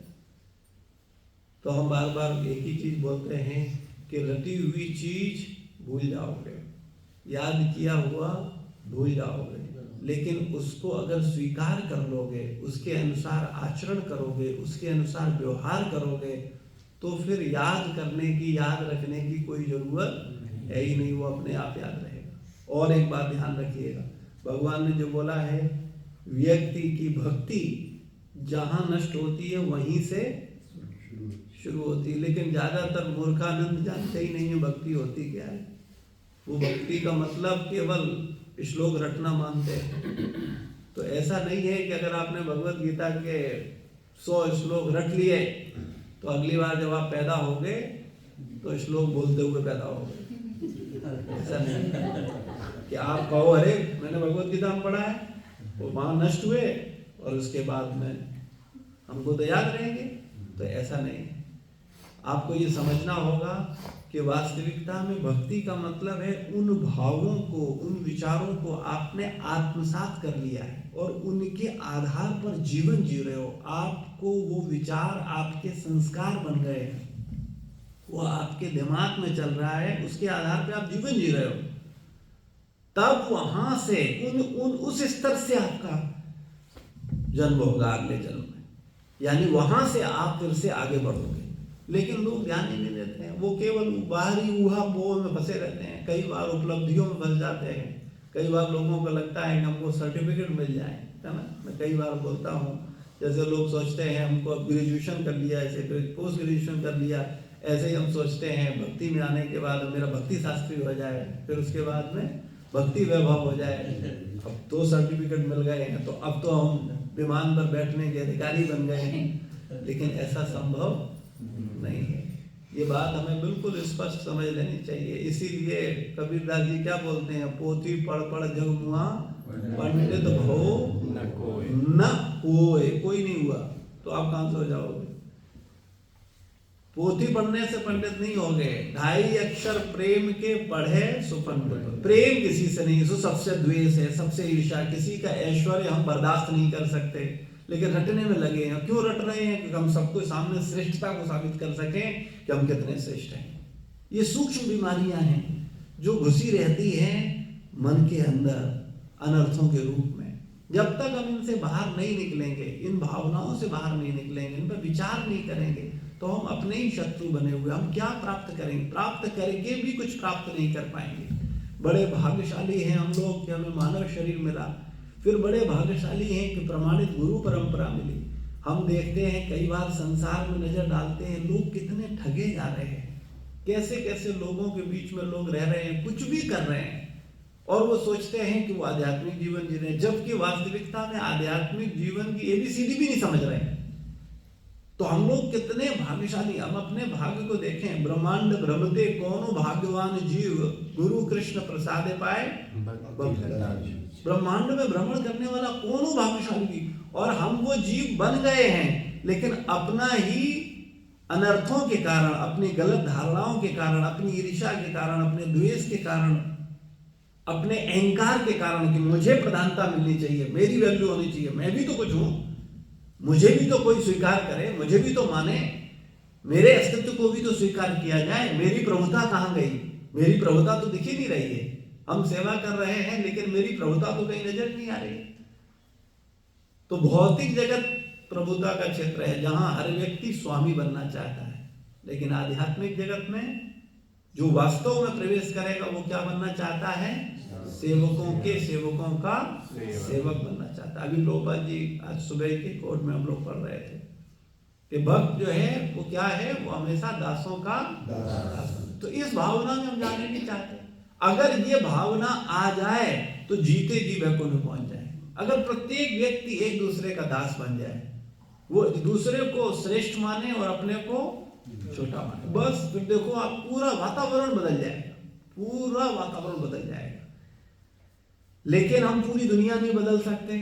तो हम बार बार एक ही चीज बोलते हैं कि रटी हुई चीज भूल जाओगे, याद किया हुआ भूल जाओगे, लेकिन उसको अगर स्वीकार कर लोगे, उसके अनुसार आचरण करोगे, उसके अनुसार व्यवहार करोगे, तो फिर याद करने की, याद रखने की कोई जरूरत है ही नहीं, वो अपने आप याद रहेगा। और एक बात ध्यान रखिएगा, भगवान ने जो बोला है, व्यक्ति की भक्ति जहां नष्ट होती है वहीं से शुरू होती है। लेकिन ज्यादातर मूर्खानंद जानते ही नहीं है भक्ति होती क्या है। वो भक्ति का मतलब केवल श्लोक रटना मानते हैं। तो ऐसा नहीं है कि अगर आपने भगवत गीता के 100 श्लोक रट लिए तो अगली बार जब आप पैदा होगे तो श्लोक बोलते हुए पैदा होगे। ऐसा नहीं कि आप कहो अरे मैंने भगवत गीता में पढ़ा है, वो वहां नष्ट हुए और उसके बाद में हमको तो याद रहेंगे। तो ऐसा नहीं है। आपको ये समझना होगा कि वास्तविकता में भक्ति का मतलब है उन भावों को, उन विचारों को आपने आत्मसात कर लिया है और उनके आधार पर जीवन जी रहे हो। आपको वो विचार आपके संस्कार बन गए हैं, वो आपके दिमाग में चल रहा है, उसके आधार पर आप जीवन जी रहे हो। तब वहां से उस स्तर से आपका जन्म होगा अगले जन्म में, यानी वहां से आप फिर से आगे बढ़ोगे। लेकिन लोग ध्यान ही नहीं देते हैं, वो केवल बाहरी ऊहा पोह में फंसे रहते हैं, कई बार उपलब्धियों में फंस जाते हैं। कई बार लोगों को लगता है कि हमको सर्टिफिकेट मिल जाए, है ना। मैं कई बार बोलता हूँ, जैसे लोग सोचते हैं हमको अब ग्रेजुएशन कर लिया, ऐसे पोस्ट ग्रेजुएशन कर लिया, ऐसे ही हम सोचते हैं भक्ति में आने के बाद मेरा भक्ति शास्त्री हो जाए, फिर उसके बाद में भक्ति वैभव हो जाए। अब 2 सर्टिफिकेट मिल गए हैं तो अब तो हम विमान पर बैठने के अधिकारी बन गए हैं। लेकिन ऐसा संभव नहीं है। ये बात हमें बिल्कुल स्पष्ट समझ लेनी चाहिए। इसीलिए कबीरदास जी क्या बोलते हैं, पोथी पढ़ पढ़ जग मुआ पंडित भो न कोई, कोई नहीं हुआ तो आप कहां से हो जाओगे। पोथी पढ़ने से पंडित नहीं हो गए, 2.5 अक्षर प्रेम के पढ़े सो पंडित। प्रेम किसी से नहीं, सो सबसे द्वेष है, सबसे ईर्ष्या, किसी का ऐश्वर्य हम बर्दाश्त नहीं कर सकते, लेकिन रटने में लगे हैं। क्यों रट रहे हैं? कि हम सबको सामने श्रेष्ठता को साबित कर सकें कि हम कितने श्रेष्ठ हैं। ये सूक्ष्म बीमारियां हैं जो घुसी रहती हैं मन के अंदर अनर्थों के रूप में। जब तक हम इनसे बाहर नहीं निकलेंगे, इन भावनाओं से बाहर नहीं निकलेंगे, इन पर विचार नहीं करेंगे, तो हम अपने ही शत्रु बने हुए। हम क्या प्राप्त करेंगे? प्राप्त करके भी कुछ प्राप्त नहीं कर पाएंगे। बड़े भाग्यशाली हैं हम लोग कि हमें मानव शरीर मिला, फिर बड़े भाग्यशाली हैं कि प्रमाणित गुरु परंपरा मिली। हम देखते हैं कई बार संसार में नजर डालते हैं, लोग कितने ठगे जा रहे हैं, कैसे कैसे लोगों के बीच में लोग रह रहे हैं, कुछ भी कर रहे हैं, और वो सोचते हैं कि वो आध्यात्मिक जीवन जी रहे हैं, जबकि वास्तविकता में आध्यात्मिक जीवन की ABCD भी नहीं समझ रहे हैं। तो हम लोग कितने भाग्यशाली। हम अपने भाग्य को देखें, ब्रह्मांड भ्रमते कौनो भाग्यवान जीव, गुरु कृष्ण प्रसादे पाए। ब्रह्मांड में भ्रमण करने वाला कौन हो भाग्यशाली, और हम वो जीव बन गए हैं, लेकिन अपना ही अनर्थों के कारण, अपनी गलत धारणाओं के कारण, अपनी ईर्ष्या के कारण, अपने द्वेष के कारण अपने अहंकार के कारण कि मुझे प्रधानता मिलनी चाहिए, मेरी वैल्यू होनी चाहिए, मैं भी तो कुछ हूं, मुझे भी तो कोई स्वीकार करे, मुझे भी तो माने, मेरे अस्तित्व को भी तो स्वीकार किया जाए। मेरी प्रभुता कहां गई? मेरी प्रभुता तो दिख ही नहीं रही है। हम सेवा कर रहे हैं लेकिन मेरी प्रभुता तो कहीं नजर नहीं आ रही। तो भौतिक जगत प्रभुता का क्षेत्र है जहां हर व्यक्ति स्वामी बनना चाहता है, लेकिन आध्यात्मिक जगत में जो वास्तव में प्रवेश करेगा वो क्या बनना चाहता है? सेवकों के सेवकों का सेवक बनना चाहता है। अभी प्रभुपाद जी आज सुबह के कोर्ट में हम लोग पढ़ रहे थे कि भक्त जो है वो क्या है? वो हमेशा दासों का दास। तो इस भावना में हम जाने नहीं चाहते। अगर ये भावना आ जाए तो जीते जी वैकुंठ में पहुंच जाए। अगर प्रत्येक व्यक्ति एक दूसरे का दास बन जाए, वो दूसरे को श्रेष्ठ माने और अपने को छोटा माने, बस फिर देखो आप पूरा वातावरण बदल जाएगा, पूरा वातावरण बदल जाएगा। लेकिन हम पूरी दुनिया नहीं बदल सकते,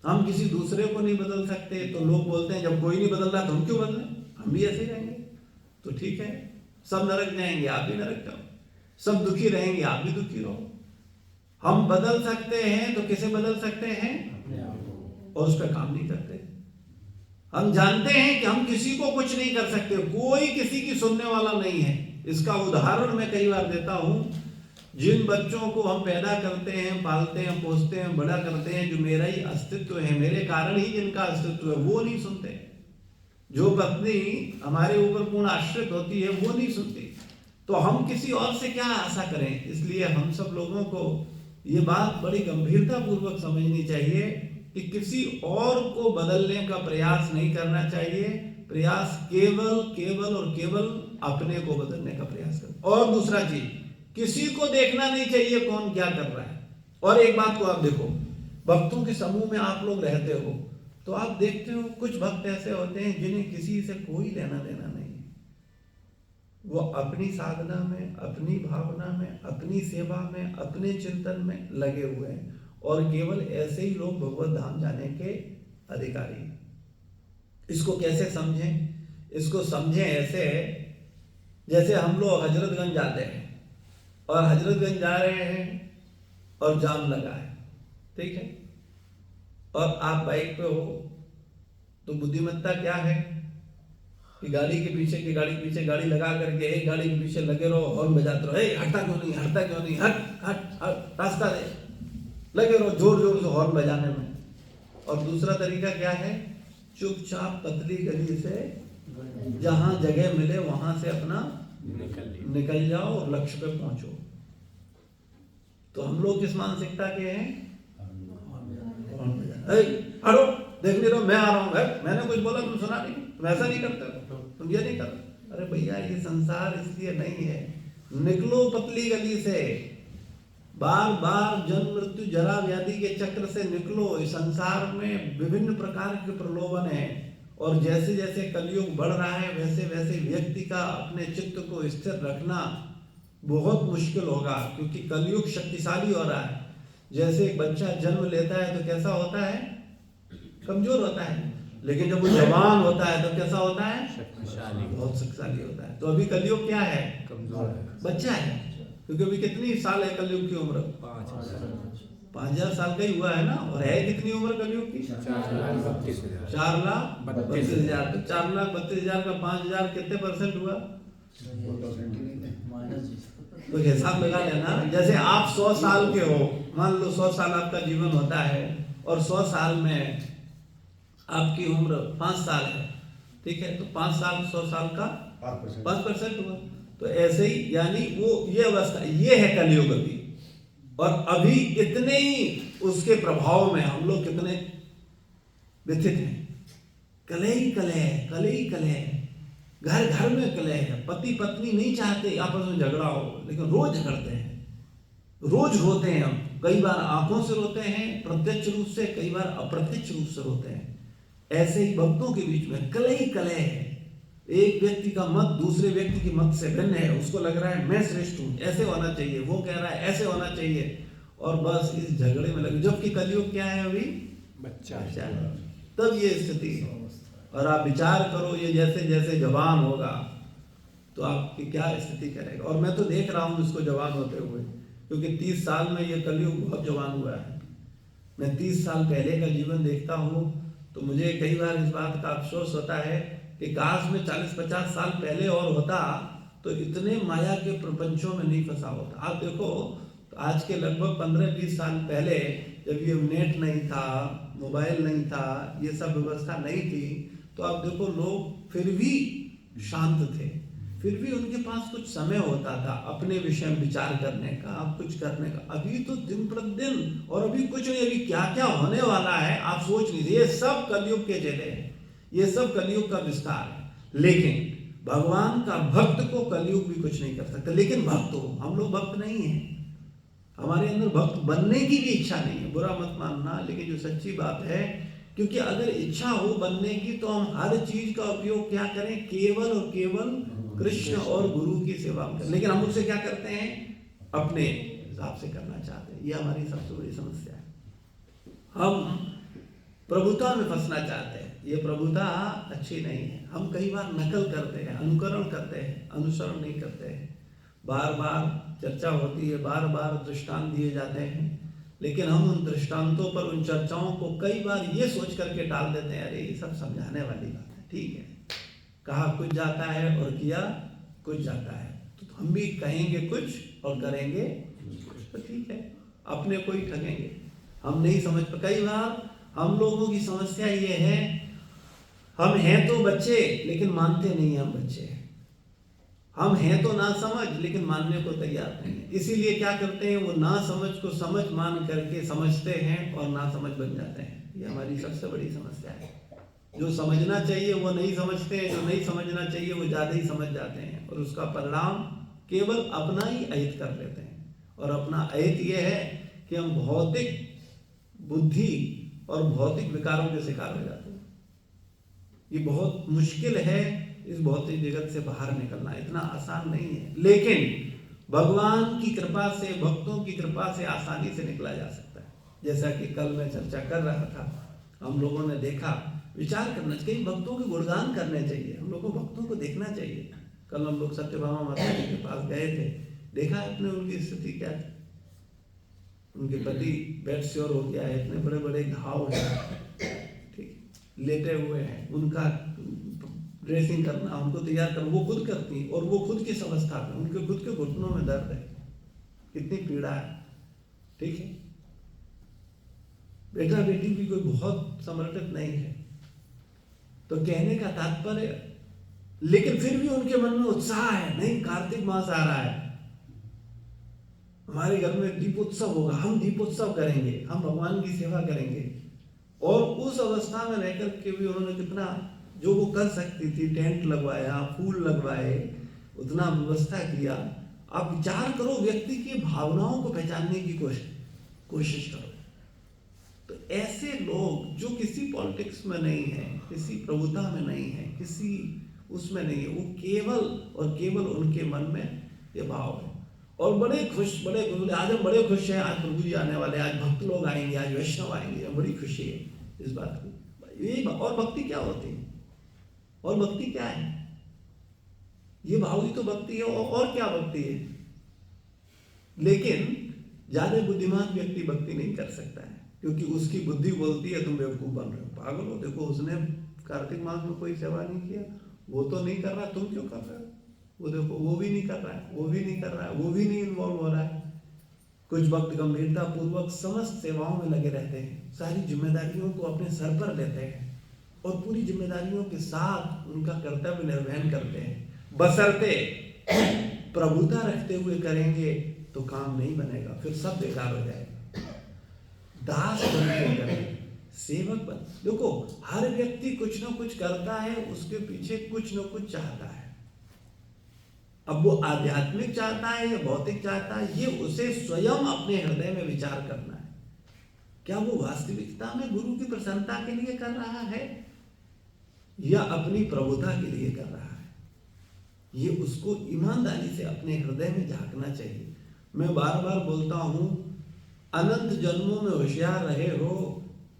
हम किसी दूसरे को नहीं बदल सकते। तो लोग बोलते हैं जब कोई नहीं बदल रहा तो हम क्यों बदलें, हम भी ऐसे रहेंगे। तो ठीक है, सब नरक जाएंगे, आप भी नरक जाओ, सब दुखी रहेंगे, आप भी दुखी रहो। हम बदल सकते हैं तो किसे बदल सकते हैं? और उस पर काम नहीं करते। हम जानते हैं कि हम किसी को कुछ नहीं कर सकते, कोई किसी की सुनने वाला नहीं है। इसका उदाहरण मैं कई बार देता हूं। जिन बच्चों को हम पैदा करते हैं, पालते हैं, पोसते हैं, बड़ा करते हैं, जो मेरा ही अस्तित्व है, मेरे कारण ही जिनका अस्तित्व है, वो नहीं सुनते। जो पत्नी हमारे ऊपर पूर्ण आश्रित होती है वो नहीं सुनती। तो हम किसी और से क्या आशा करें? इसलिए हम सब लोगों को ये बात बड़ी गंभीरता पूर्वक समझनी चाहिए कि किसी और को बदलने का प्रयास नहीं करना चाहिए। प्रयास केवल केवल और केवल अपने को बदलने का प्रयास करें। और दूसरा चीज, किसी को देखना नहीं चाहिए कौन क्या कर रहा है। और एक बात को आप देखो, भक्तों के समूह में आप लोग रहते हो तो आप देखते हो कुछ भक्त ऐसे होते हैं जिन्हें किसी से कोई लेना देना नहीं। वो अपनी साधना में, अपनी भावना में, अपनी सेवा में, अपने चिंतन में लगे हुए हैं। और केवल ऐसे ही लोग भगवत धाम जाने के अधिकारी। इसको कैसे समझें? इसको समझें ऐसे जैसे हम लोग हजरतगंज जाते हैं और हजरतगंज जा रहे हैं और जाम लगा है, ठीक है, और आप बाइक पे हो तो बुद्धिमत्ता क्या है कि गाड़ी के पीछे गाड़ी लगा करके एक गाड़ी के पीछे लगे रहो, हॉर्न बजाते रहो, हटता क्यों नहीं, हट हट हट, रास्ता दे, लगे रहो जोर जोर से हॉर्न बजाने में। और दूसरा तरीका क्या है? चुपचाप पतली गली से जहां जगह मिले वहां से अपना निकल जाओ और लक्ष्य पे पहुंचो। तो हम लोग किस मानसिकता के हैं? हटो, देख नहीं रहो, मैं आ रहा हूं, मैंने कुछ बोला तुम सुना नहीं, तुम ऐसा नहीं करते, तुम ये नहीं करते। अरे भैया, ये संसार इसलिए नहीं है। निकलो पतली गली से, बार बार जन्म मृत्यु जरा व्याधि के चक्र से निकलो। इस संसार में विभिन्न प्रकार के प्रलोभन है और जैसे जैसे कलयुग बढ़ रहा है वैसे वैसे व्यक्ति का अपने चित्त को स्थिर रखना बहुत मुश्किल होगा, क्योंकि कलयुग शक्तिशाली हो रहा है। जैसे एक बच्चा जन्म लेता है तो कैसा होता है? कमजोर होता है, लेकिन जब वो जवान होता है तो कैसा होता है? शक्तिशाली, बहुत शक्तिशाली होता है। तो अभी कलयुग क्या है? कमजोर है, बच्चा है। क्योंकि अभी कितनी साल है कलयुग की उम्र? 5000 साल का ही हुआ है ना। और है कितनी उम्र कलयुग की? 4,32,000। 4,32,000। तो 4,32,000 का 5,000 कितने % हुआ? तो हिसाब लगा लेना। जैसे आप 100 साल के हो, मान लो 100 साल आपका जीवन होता है और 100 साल में आपकी उम्र 5 साल है, ठीक है, तो 5 साल 100 साल का 5% हुआ। तो ऐसे ही यानी वो ये अवस्था, ये है कलयुग अभी। और अभी इतने ही उसके प्रभाव में हम लोग कितने व्यथित हैं। कलह ही कलह, घर घर में कलह है। पति पत्नी नहीं चाहते आपस में झगड़ा हो, लेकिन रोज झगड़ते हैं, रोज रोते हैं। हम कई बार आंखों से रोते हैं प्रत्यक्ष रूप से, कई बार अप्रत्यक्ष रूप से रोते हैं। ऐसे ही भक्तों के बीच में कलह ही कलह है। एक व्यक्ति का मत दूसरे व्यक्ति की मत से भिन्न है, उसको लग रहा है मैं श्रेष्ठ हूं, ऐसे होना चाहिए, वो कह रहा है ऐसे होना चाहिए, और बस इस झगड़े में लगे। जबकि कलयुग क्या है? अभी बच्चा है। तब ये स्थिति है। और आप विचार करो, ये जैसे जैसे जवान होगा तो आपकी क्या स्थिति करेगा। और मैं तो देख रहा हूं इसको जवान होते हुए, क्योंकि 30 साल में ये कलयुग बहुत जवान हुआ है। मैं 30 साल पहले का जीवन देखता हूँ तो मुझे कई बार इस बात का अफसोस होता है कि काश में 40-50 साल पहले और होता तो इतने माया के प्रपंचों में नहीं फंसा होता। आप देखो तो आज के लगभग 15-20 साल पहले जब ये नेट नहीं था, मोबाइल नहीं था, ये सब व्यवस्था नहीं थी, तो आप देखो लोग फिर भी शांत थे, फिर भी उनके पास कुछ समय होता था अपने विषय में विचार करने का, कुछ करने का। अभी तो दिन प्रतिदिन, और अभी कुछ नहीं, अभी क्या क्या होने वाला है आप सोच लीजिए। ये सब कलयुग के चेले हैं, ये सब कलयुग का विस्तार है। लेकिन भगवान का भक्त को कलयुग भी कुछ नहीं कर सकता। लेकिन भक्त हो, हम लोग भक्त नहीं हैं, हमारे अंदर भक्त बनने की भी इच्छा नहीं है, बुरा मत मानना, लेकिन जो सच्ची बात है, क्योंकि अगर इच्छा हो बनने की तो हम हर चीज का उपयोग क्या करें, केवल और केवल कृष्ण और गुरु की सेवा करें। लेकिन हम उससे क्या करते हैं, अपने हिसाब से करना चाहते हैं। ये हमारी सबसे बड़ी समस्या है। हम प्रभुता में फंसना चाहते हैं, ये प्रभुता अच्छी नहीं है। हम कई बार नकल करते हैं, अनुकरण करते हैं, अनुसरण नहीं करते हैं। बार बार चर्चा होती है, बार बार दृष्टांत दिए जाते हैं, लेकिन हम उन दृष्टांतों पर, उन चर्चाओं को कई बार ये सोच करके टाल देते हैं, अरे ये सब समझाने वाली बात है, ठीक है, कहा कुछ जाता है और किया कुछ जाता है, तो हम भी कहेंगे कुछ और करेंगे कुछ, तो ठीक है, अपने को ही ठगेंगे। हम नहीं समझ पा। कई बार हम लोगों की समस्या ये है, हम हैं तो बच्चे लेकिन मानते नहीं हम बच्चे हैं। हम हैं तो ना समझ लेकिन मानने को तैयार नहीं है। इसीलिए क्या करते हैं, वो ना समझ को समझ मान करके समझते हैं और ना समझ बन जाते हैं। ये हमारी सबसे बड़ी समस्या है। जो समझना चाहिए वो नहीं समझते हैं, जो नहीं समझना चाहिए वो ज़्यादा ही समझ जाते हैं, और उसका परिणाम केवल अपना ही अहित कर लेते हैं। और अपना अहित ये है कि हम भौतिक बुद्धि और भौतिक विकारों के शिकार हो जाते हैं। ये बहुत मुश्किल है, इस भौतिक जगत से बाहर निकलना इतना आसान नहीं है, लेकिन भगवान की कृपा से, भक्तों की कृपा से आसानी से निकला जा सकता है। जैसा कि कल मैं चर्चा कर रहा था, हम लोगों ने देखा, विचार करना चाहिए, भक्तों के गुणगान करने चाहिए, हम लोगों को भक्तों को देखना चाहिए। कल हम लोग सत्यभामा माता जी के पास गए थे, देखा आपने उनकी स्थिति क्या थी। उनके पति बेड श्योर हो गया है, इतने बड़े बड़े घाव हैं, ठीक, लेटे हुए हैं, उनका ड्रेसिंग करना, उनको तैयार करना वो खुद करती, और वो खुद किस अवस्था में, उनके खुद के घुटनों में दर्द है, कितनी पीड़ा है, ठीक है। बेटा बेटी भी कोई बहुत समर्पित नहीं है, तो कहने का तात्पर्य, लेकिन फिर भी उनके मन में उत्साह है, नहीं कार्तिक मास आ रहा है, हमारे घर में दीपोत्सव होगा, हम दीपोत्सव करेंगे, हम भगवान की सेवा करेंगे। और उस अवस्था में रहकर के भी उन्होंने कितना, जो वो कर सकती थी, टेंट लगवाया, फूल लगवाए, उतना व्यवस्था किया। आप विचार करो, व्यक्ति की भावनाओं को पहचानने की कोशिश करो। तो ऐसे लोग जो किसी पॉलिटिक्स में नहीं है, किसी प्रभुता में नहीं है, किसी उसमें नहीं है, वो केवल और केवल उनके मन में ये भाव है। और बड़े खुश, आज हम बड़े खुश हैं, आज प्रभु जी आने वाले, आज भक्त लोग आएंगे, आज वैष्णव आएंगे, बड़ी खुशी है इस बात की। यही और भक्ति क्या होती है, और भक्ति क्या है, ये भाव ही तो भक्ति है, और क्या भक्ति है। लेकिन ज्यादा बुद्धिमान व्यक्ति भक्ति नहीं कर सकता है, क्योंकि उसकी बुद्धि बोलती है तुम बेवकूफ बन रहे हो, पागल हो, देखो उसने कार्तिक मास में कोई सेवा नहीं किया, वो तो नहीं कर रहा, तुम क्यों कर रहे हो, वो देखो वो भी नहीं कर रहा है, वो भी नहीं कर रहा है, वो भी नहीं इन्वॉल्व हो रहा है। कुछ भक्त गंभीरता पूर्वक समस्त सेवाओं में लगे रहते हैं, सारी जिम्मेदारियों को अपने सर पर लेते हैं, और पूरी जिम्मेदारियों के साथ उनका कर्तव्य निर्वहन करते हैं, बशर्ते प्रभुता रखते हुए करेंगे तो काम नहीं बनेगा, फिर सब बेकार हो जाएगा। दास बन के करें, सेवक बन। देखो हर व्यक्ति कुछ ना कुछ करता है, उसके पीछे कुछ ना कुछ चाहता है। अब वो आध्यात्मिक चाहता है या भौतिक चाहता है, ये उसे स्वयं अपने हृदय में विचार करना है। क्या वो वास्तविकता में गुरु की प्रसन्नता के लिए कर रहा है या अपनी प्रभुता के लिए कर रहा है, ये उसको ईमानदारी से अपने हृदय में झांकना चाहिए। मैं बार बार बोलता हूं, अनंत जन्मों में होशियार रहे हो,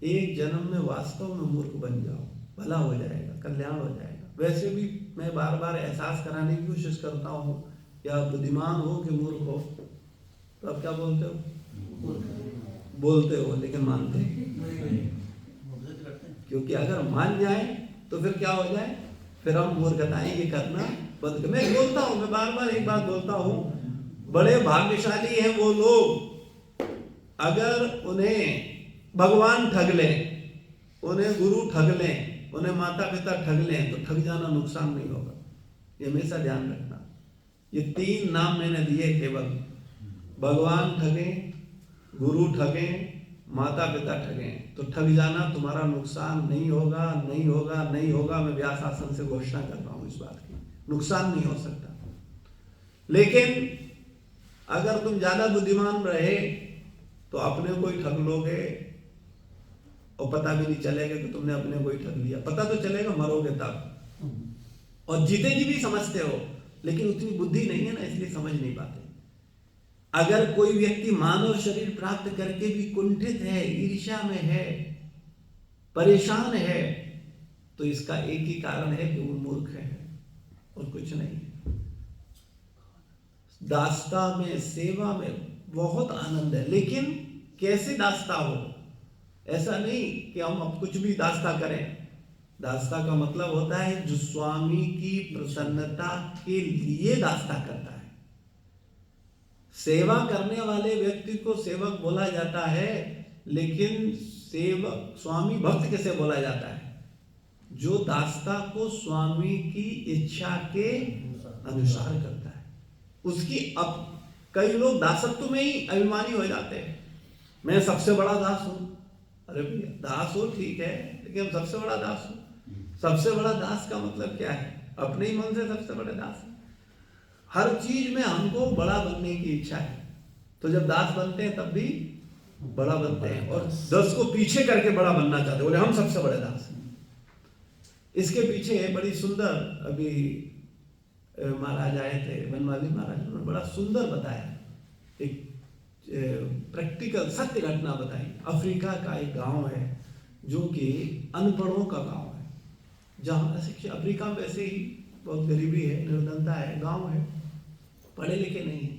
एक जन्म में वास्तव में मूर्ख बन जाओ, भला हो जाएगा, कल्याण हो जाएगा। वैसे भी मैं बार बार एहसास कराने की कोशिश करता हूँ, या बुद्धिमान हो कि मूर्ख हो, तो अब क्या बोलते हो? बोलते हो लेकिन मानते नहीं। क्योंकि अगर मान जाए तो फिर क्या हो जाए, फिर हम मूर्खताएं ये करना बंद कर। मैं बोलता हूँ, मैं बार बार एक बात बोलता हूँ, बड़े भाग्यशाली हैं वो लोग अगर उन्हें भगवान ठग लें, उन्हें गुरु ठग लें, उन्हें माता पिता ठग लें, तो ठग जाना नुकसान नहीं होगा। ये हमेशा ध्यान रखना। ये 3 नाम मैंने दिए केवल, भगवान ठगें, गुरु ठगें, माता पिता ठगें, तो ठग जाना तुम्हारा नुकसान नहीं होगा, नहीं होगा, नहीं होगा। मैं व्यास आसन से घोषणा कर रहा हूं इस बात की, नुकसान नहीं हो सकता। लेकिन अगर तुम ज्यादा बुद्धिमान रहे तो अपने को ही ठग लोगे और पता भी नहीं चलेगा कि तुमने अपने को ही ठग लिया। पता तो चलेगा मरोगे तब, और जीते जी भी समझते हो, लेकिन उतनी बुद्धि नहीं है ना, इसलिए समझ नहीं पाते। अगर कोई व्यक्ति मानव शरीर प्राप्त करके भी कुंठित है, ईर्ष्या में है, परेशान है, तो इसका एक ही कारण है कि वो मूर्ख है और कुछ नहीं। दासता में, सेवा में बहुत आनंद है, लेकिन कैसे दासता हो? ऐसा नहीं कि हम अब कुछ भी दासता करें। दासता का मतलब होता है जो स्वामी की प्रसन्नता के लिए दासता करता है। सेवा करने वाले व्यक्ति को सेवक बोला जाता है, लेकिन सेवक स्वामी भक्त कैसे बोला जाता है? जो दासता को स्वामी की इच्छा के अनुसार करता है। उसकी अब कई लोग दासत्व में ही अभिमानी हो जाते हैं। मैं सबसे बड़ा दास हूं। अरे भैया दास हो ठीक है, लेकिन सबसे बड़ा दास हूं। सबसे बड़ा दास का मतलब क्या है? अपने ही मन से सबसे बड़े दास है। हर चीज में हमको बड़ा बनने की इच्छा है, तो जब दास बनते हैं तब भी बड़ा बनते हैं, और 10 को पीछे करके बड़ा बनना चाहते हैं, बोले हम सबसे बड़े दास हैं। इसके पीछे बड़ी सुंदर, अभी महाराज आए थे, बनवाली महाराज, उन्होंने बड़ा सुंदर बताया, एक प्रैक्टिकल सत्य घटना बताई। अफ्रीका का एक गांव है जो कि अनपढ़ों का गांव है, जहाँ शिक्षा, अफ्रीका में वैसे ही बहुत गरीबी है, निर्धनता है, गांव है, पढ़े लिखे नहीं है,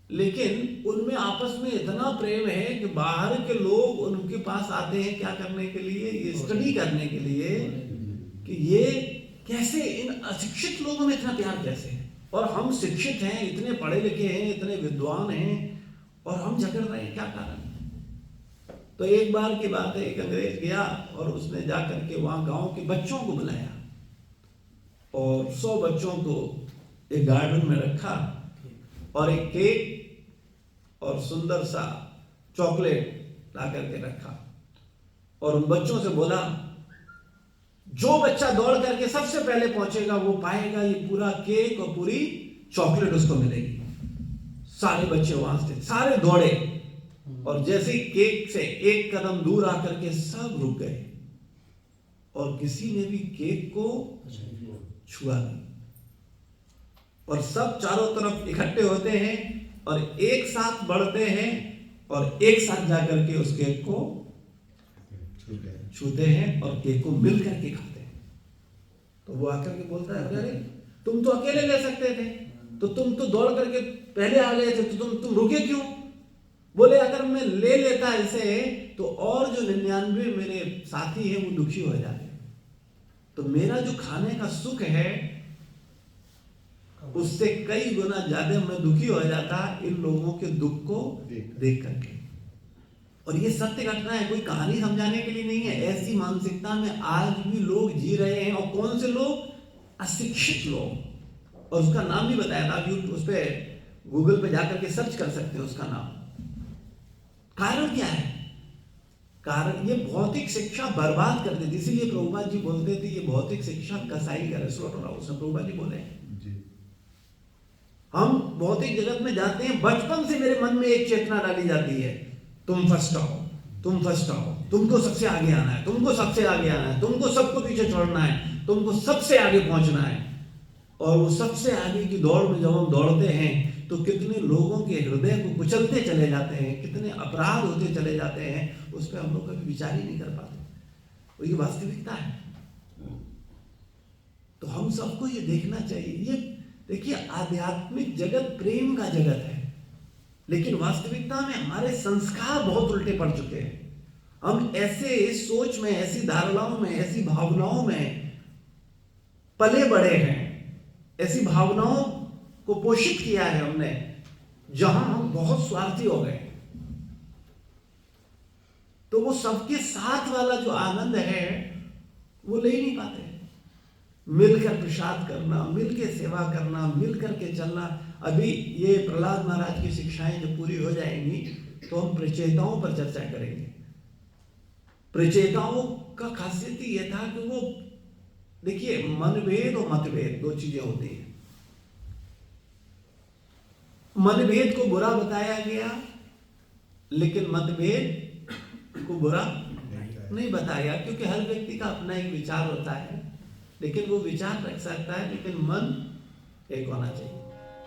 लेकिन उनमें आपस में इतना प्रेम है कि बाहर के लोग उनके पास आते हैं क्या करने के लिए? ये स्टडी करने के लिए कि ये कैसे, इन अशिक्षित लोगों में इतना प्यार कैसे है, और हम शिक्षित हैं, इतने पढ़े लिखे हैं, इतने विद्वान हैं, और हम झगड़ रहे हैं, क्या कारण? तो एक बार की बात है, एक अंग्रेज गया और उसने जाकर के वहां गांव के बच्चों को बुलाया और 100 बच्चों को एक गार्डन में रखा और एक केक और सुंदर सा चॉकलेट ला करके रखा, और उन बच्चों से बोला जो बच्चा दौड़ करके सबसे पहले पहुंचेगा वो पाएगा ये पूरा केक और पूरी चॉकलेट उसको मिलेगी। सारे बच्चे वहां से सारे दौड़े, और जैसे ही केक से एक कदम दूर आकर के सब रुक गए, और किसी ने भी केक को छुआ नहीं, और सब चारों तरफ इकट्ठे होते हैं और एक साथ बढ़ते हैं और एक साथ जाकर के उस केक को छूते हैं और केक को मिल करके खाते हैं। तो वो आकर के बोलता है, अरे तुम तो अकेले ले सकते थे, तो तुम तो दौड़ करके पहले आ गए थे, तो तुम रुके क्यों? बोले अगर मैं ले लेता इसे तो और जो 99 मेरे साथी हैं वो दुखी हो जाते, तो मेरा जो खाने का सुख है उससे कई गुना ज्यादा मैं दुखी हो जाता इन लोगों के दुख को देख करके। और ये सत्य घटना है, कोई कहानी समझाने के लिए नहीं है। ऐसी मानसिकता में आज भी लोग जी रहे हैं, और कौन से लोग? अशिक्षित लोग। और उसका नाम भी बताया था, आप उस पे गूगल पे जाकर के सर्च कर सकते हो उसका नाम। कारण क्या है? कारण ये भौतिक शिक्षा बर्बाद कर देती, इसीलिए प्रभुपाद जी बोलते थे ये भौतिक शिक्षा कसाई का स्लॉटर हाउस है। प्रभुपाद जी बोले हम भौतिक जगत में जाते हैं, बचपन से मेरे मन में एक चेतना डाली जाती है, तुम फर्स्ट आओ, तुम फर्स्ट आओ, तुमको सबसे आगे आना है, तुमको सबसे आगे आना है, तुमको सबको पीछे छोड़ना है, तुमको सबसे आगे पहुंचना है। और वो सबसे आगे की दौड़ में जब हम दौड़ते हैं तो कितने लोगों के हृदय को कुचलते चले जाते हैं, कितने अपराध होते चले जाते हैं, उस पर हम लोग कभी विचार ही नहीं कर पाते। और ये वास्तविकता है। तो हम सबको ये देखना चाहिए। ये देखिए, आध्यात्मिक जगत प्रेम का जगत है, लेकिन वास्तविकता में हमारे संस्कार बहुत उल्टे पड़ चुके हैं। हम ऐसे सोच में, ऐसी धारणाओं में, ऐसी भावनाओं में पले बड़े हैं, ऐसी भावनाओं को पोषित किया है हमने, जहां हम बहुत स्वार्थी हो गए। तो वो सबके साथ वाला जो आनंद है वो ले ही नहीं पाते। मिलकर प्रसाद करना, मिलकर सेवा करना, मिलकर के चलना। अभी ये प्रहलाद महाराज की शिक्षाएं जब पूरी हो जाएंगी तो हम प्रचेताओं पर चर्चा करेंगे। प्रचेताओं का खासियत ये था कि वो, देखिए, मनभेद और मतभेद दो चीजें होती हैं। मनभेद को बुरा बताया गया, लेकिन मतभेद को बुरा नहीं बताया, क्योंकि हर व्यक्ति का अपना एक विचार होता है, लेकिन वो विचार रख सकता है, लेकिन मन एक होना चाहिए।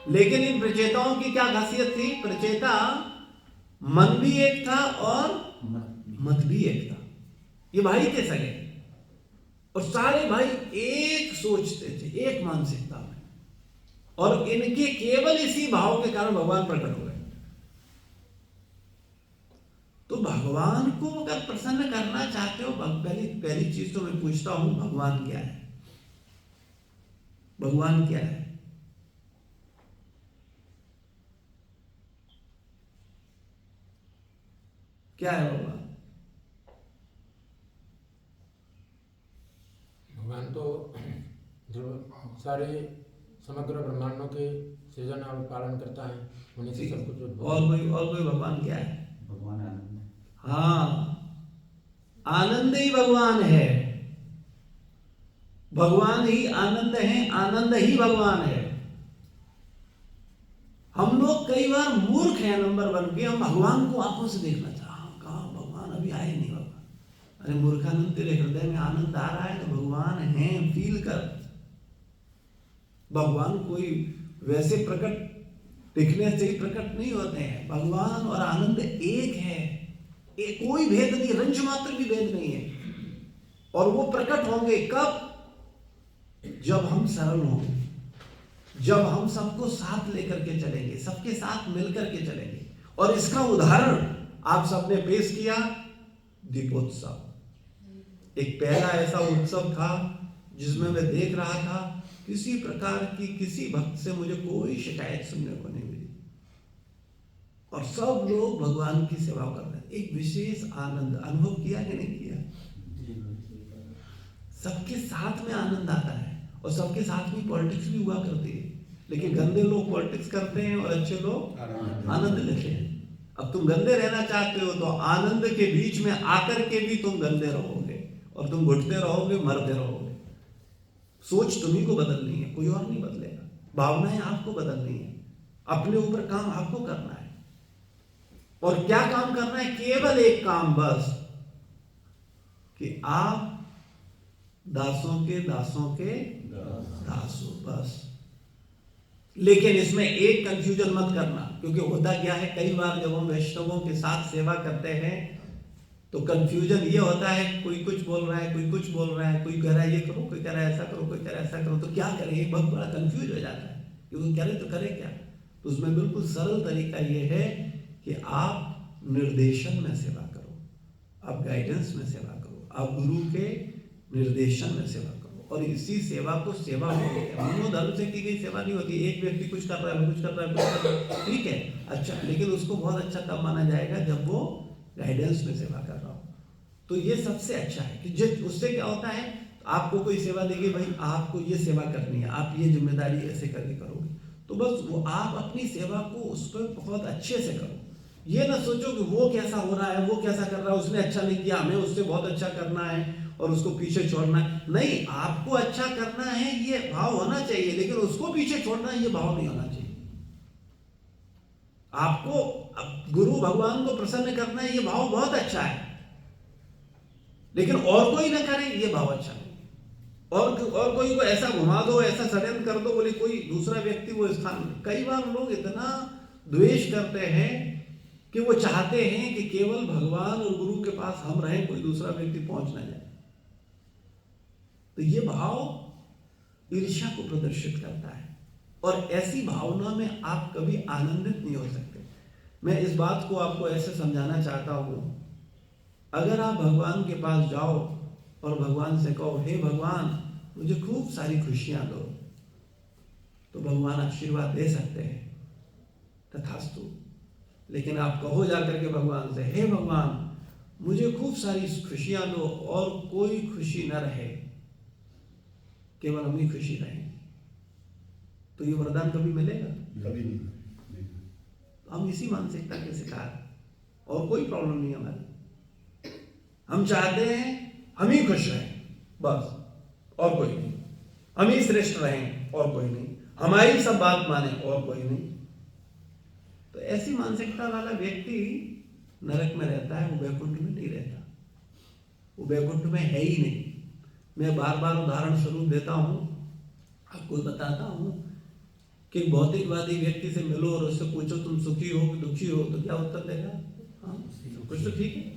लेकिन इन प्रचेताओं की क्या खासियत थी? प्रचेता मन भी एक था और मत भी एक था। ये भाई थे सगे, और सारे भाई एक सोचते थे, एक मानसिकता में, और इनके केवल इसी भाव के कारण भगवान प्रकट हो गए। तो भगवान को अगर प्रसन्न करना चाहते हो, पहली चीज तो मैं पूछता हूं, भगवान क्या है? भगवान क्या है? क्या है भगवान? भगवान तो जो सारे समग्र ब्रह्मांडों के सृजन और पालन करता है, उन्हीं से सब कुछ। और कोई भगवान क्या है? भगवान आनंद है। हाँ, आनंद ही भगवान है। भगवान ही आनंद है, आनंद ही भगवान है। हम लोग कई बार मूर्ख हैं नंबर वन के, हम भगवान को आंखों से देखना चाहते, कहा भगवान अभी आए नहीं भगवान। अरे मूर्खानंद, तेरे हृदय में आनंद आ रहा है तो भगवान है, फील कर। भगवान कोई वैसे प्रकट दिखने से ही प्रकट नहीं होते हैं। भगवान और आनंद एक है, कोई भेद नहीं, रंज मात्र भी भेद नहीं है। और वो प्रकट होंगे कब? जब हम सरल होंगे, जब हम सबको साथ लेकर के चलेंगे, सबके साथ मिलकर के चलेंगे। और इसका उदाहरण आप सबने पेश किया, दीपोत्सव। एक पहला ऐसा उत्सव था जिसमें मैं देख रहा था, किसी प्रकार की किसी भक्त से मुझे कोई शिकायत सुनने को नहीं मिली, और सब लोग भगवान की सेवा कर रहे हैं। एक विशेष आनंद अनुभव किया कि नहीं किया? सबके साथ में आनंद आता है, और सबके साथ में पॉलिटिक्स भी हुआ करती है। लेकिन गंदे लोग पॉलिटिक्स करते हैं और अच्छे लोग आनंद लेते हैं। अब तुम गंदे रहना चाहते हो तो आनंद के बीच में आकर के भी तुम गंदे रहोगे, और तुम घुटते रहोगे, मरते रहोगे। सोच तुम्ही को बदलनी है, कोई और नहीं बदलेगा। भावनाएं आपको बदलनी है, अपने ऊपर काम आपको करना है। और क्या काम करना है? केवल एक काम, बस, कि आप दासों के दास हो, बस। लेकिन इसमें एक कंफ्यूजन मत करना, क्योंकि होता क्या है, कई बार जब हम वैष्णवों के साथ सेवा करते हैं तो कंफ्यूजन ये होता है, कोई कुछ बोल रहा है, कोई कुछ बोल रहा है, कोई कह रहा है ये करो, कोई कह रहा है ऐसा करो, कोई कह रहा है ऐसा करो, तो क्या करें? एक बहुत बड़ा कंफ्यूज हो जाता है कि वो करे तो करे क्या। तो उसमें बिल्कुल सरल तरीका ये है कि आप निर्देशन में सेवा करो, आप गाइडेंस में सेवा करो, आप गुरु के निर्देशन में सेवा करो। और इसी सेवा को सेवा होती है। मनोधर्म से की गई सेवा नहीं होती। एक व्यक्ति कुछ कर रहा है, कुछ कर रहा है, कुछ कर रहा है, ठीक है, अच्छा, लेकिन उसको बहुत अच्छा तब माना जाएगा जब वो गाइडेंस में सेवा कर रहा हो। तो ये सबसे अच्छा है कि जब उससे क्या होता है, आपको कोई सेवा देगी, भाई आपको ये सेवा करनी है, आप ये जिम्मेदारी ऐसे करके करोगे, तो बस वो आप अपनी सेवा को उस पर बहुत अच्छे से करो। ये ना सोचो कि वो कैसा हो रहा है, वो कैसा कर रहा है, उसने अच्छा नहीं किया, हमें उससे बहुत अच्छा करना है और उसको पीछे छोड़ना है। नहीं, आपको अच्छा करना है ये भाव होना चाहिए, लेकिन उसको पीछे छोड़ना है ये भाव नहीं होना चाहिए। आपको गुरु भगवान को प्रसन्न करना है ये भाव बहुत अच्छा है, लेकिन और कोई ना करे ये भाव अच्छा नहीं। और कोई को ऐसा घुमा दो, ऐसा षड्यंत्र कर दो, बोले कोई दूसरा व्यक्ति वो स्थान। कई बार लोग इतना द्वेष करते हैं कि वो चाहते हैं कि केवल भगवान और गुरु के पास हम रहें, कोई दूसरा व्यक्ति पहुंच ना जाए। तो ये भाव ईर्ष्या को प्रदर्शित करता है, और ऐसी भावना में आप कभी आनंदित नहीं हो सकते। मैं इस बात को आपको ऐसे समझाना चाहता हूँ, अगर आप भगवान के पास जाओ और भगवान से कहो, हे भगवान मुझे खूब सारी खुशियां दो, तो भगवान आशीर्वाद दे सकते हैं, तथास्तु। लेकिन आप कहो जाकर के भगवान से, हे भगवान मुझे खूब सारी खुशियां दो और कोई खुशी न रहे, केवल हम ही खुशी रहे, तो ये वरदान कभी मिलेगा? कभी नहीं। हम इसी मानसिकता के शिकार, और कोई प्रॉब्लम नहीं हमारी। हम चाहते हैं हम ही खुश रहें बस, और कोई नहीं। हम ही श्रेष्ठ रहें और कोई नहीं, हमारी सब बात माने और कोई नहीं। तो ऐसी मानसिकता वाला व्यक्ति नरक में रहता है, वो वैकुंठ में नहीं रहता, वो वैकुंठ में है ही नहीं। मैं बार बार उदाहरण स्वरूप देता हूं, आपको बताता हूं कि भौतिकवादी व्यक्ति से मिलो और उससे पूछो तुम सुखी हो कि दुखी हो, तो क्या उत्तर देगा? हाँ, कुछ तो ठीक है।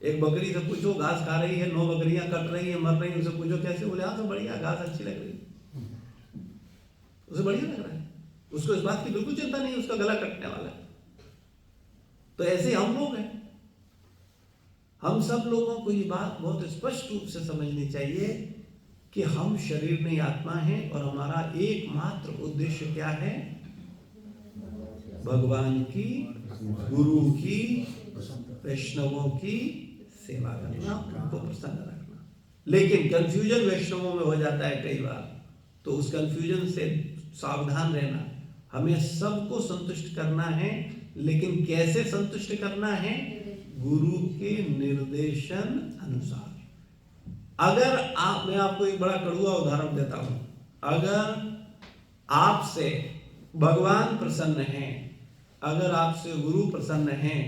एक बकरी से पूछो घास खा रही है, 9 बकरियां कट रही है, मर रही है, उसे पूछो कैसे, बोले हाँ तो बढ़िया, घास अच्छी लग रही है, उसे बढ़िया लग रहा है, उसको इस बात की बिल्कुल चिंता नहीं है उसका गला कटने वाला है। तो ऐसे हम लोग हैं। हम सब लोगों को ये बात बहुत स्पष्ट रूप से समझनी चाहिए कि हम शरीर नहीं आत्मा हैं, और हमारा एकमात्र उद्देश्य क्या है? भगवान की, गुरु की, वैष्णवों की सेवा करना, उनको प्रसन्न रखना। लेकिन कंफ्यूजन वैष्णवों में हो जाता है कई बार, तो उस कंफ्यूजन से सावधान रहना। हमें सबको संतुष्ट करना है, लेकिन कैसे संतुष्ट करना है? गुरु के निर्देशन अनुसार। अगर आप, मैं आपको एक बड़ा कड़वा उदाहरण देता हूं, अगर आपसे भगवान प्रसन्न हैं, अगर आपसे गुरु प्रसन्न हैं,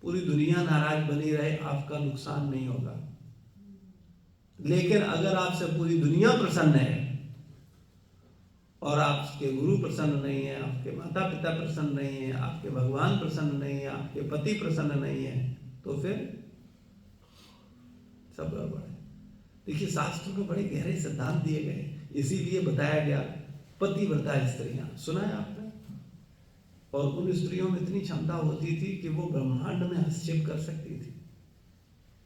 पूरी दुनिया नाराज बनी रहे, आपका नुकसान नहीं होगा। लेकिन अगर आपसे पूरी दुनिया प्रसन्न है और आपके गुरु प्रसन्न नहीं है, आपके माता पिता प्रसन्न नहीं है, आपके भगवान प्रसन्न नहीं है, आपके पति प्रसन्न नहीं है, तो फिर सब गड़बड़ है। देखिए शास्त्र में बड़े गहरे सिद्धांत दिए गए, इसीलिए बताया गया पतिव्रता स्त्रियां, सुना है आपने? और उन स्त्रियों में इतनी क्षमता होती थी कि वो ब्रह्मांड में हस्तक्षेप कर सकती थी।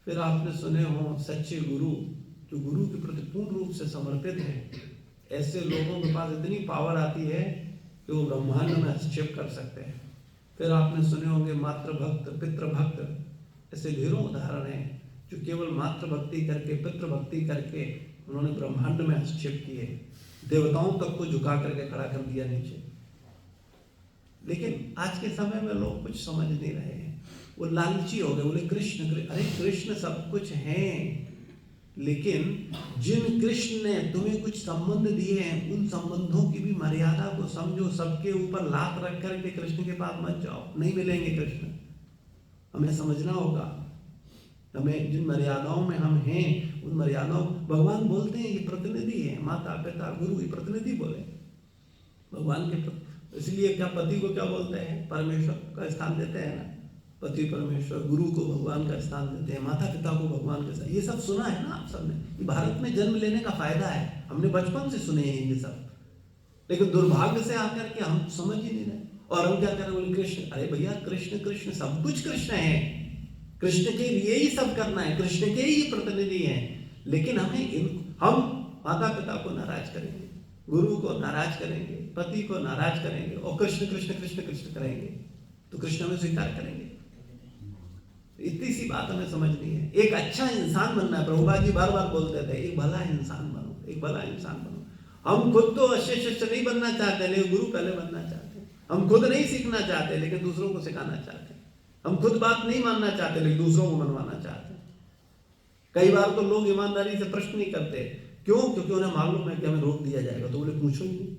फिर आपने सुने हो सच्चे गुरु, जो गुरु के प्रति पूर्ण रूप से समर्पित है, ऐसे लोगों के पास इतनी पावर आती है कि वो ब्रह्मांड में हस्तक्षेप कर सकते हैं। फिर आपने सुने होंगे मातृभक्त, पितृभक्त, ऐसे ढेरों उदाहरण हैं जो केवल मातृभक्ति करके, पितृभक्ति करके उन्होंने ब्रह्मांड में हस्तक्षेप किए, देवताओं तक को झुका करके खड़ा कर दिया नीचे। लेकिन आज के समय में लोग कुछ समझ नहीं रहे हैं, वो लालची हो गए, बोले कृष्ण, अरे कृष्ण सब कुछ हैं, लेकिन जिन कृष्ण ने तुम्हें कुछ संबंध दिए हैं, उन संबंधों की भी मर्यादा को समझो। सबके ऊपर लात रख करके कृष्ण के पास मत जाओ, नहीं मिलेंगे कृष्ण। हमें समझना होगा, हमें जिन मर्यादाओं में हम हैं, उन मर्यादाओं, भगवान बोलते हैं ये प्रतिनिधि है, माता पिता गुरु, ये प्रतिनिधि बोले भगवान के। इसलिए क्या पति को क्या बोलते हैं? परमेश्वर का स्थान देते हैं ना, पति परमेश्वर, गुरु को भगवान का स्थान देते हैं, माता पिता को भगवान का स्थान। ये सब सुना है ना आप सबने, ये भारत में जन्म लेने का फायदा है, हमने बचपन से सुने हैं ये सब। लेकिन दुर्भाग्य से आकर के हम समझ ही नहीं रहे, और हम क्या करें, बोले कृष्ण। अरे भैया कृष्ण कृष्ण सब कुछ कृष्ण है, कृष्ण के लिए ही सब करना है, कृष्ण के ही प्रतिनिधि हैं। लेकिन हम माता पिता को नाराज करेंगे, गुरु को नाराज करेंगे, पति को नाराज करेंगे, और कृष्ण कृष्ण कृष्ण कृष्ण करेंगे, तो कृष्ण में स्वीकार करेंगे। इतनी सी बात हमें समझनी है। एक अच्छा इंसान बनना है, प्रभुपाद जी बार बार बोलते थे, एक भला इंसान बनो, एक भला इंसान बनो। हम खुद तो अच्छे शिष्य नहीं बनना चाहते, लेकिन गुरु पहले बनना चाहते। हम खुद नहीं सीखना चाहते, लेकिन दूसरों को सिखाना चाहते। हम खुद बात नहीं मानना चाहते, लेकिन दूसरों को मनवाना चाहते। कई बार तो लोग ईमानदारी से प्रश्न नहीं करते, क्यों? क्योंकि उन्हें मालूम है कि हमें रोक दिया जाएगा, तो बोले पूछो ही नहीं,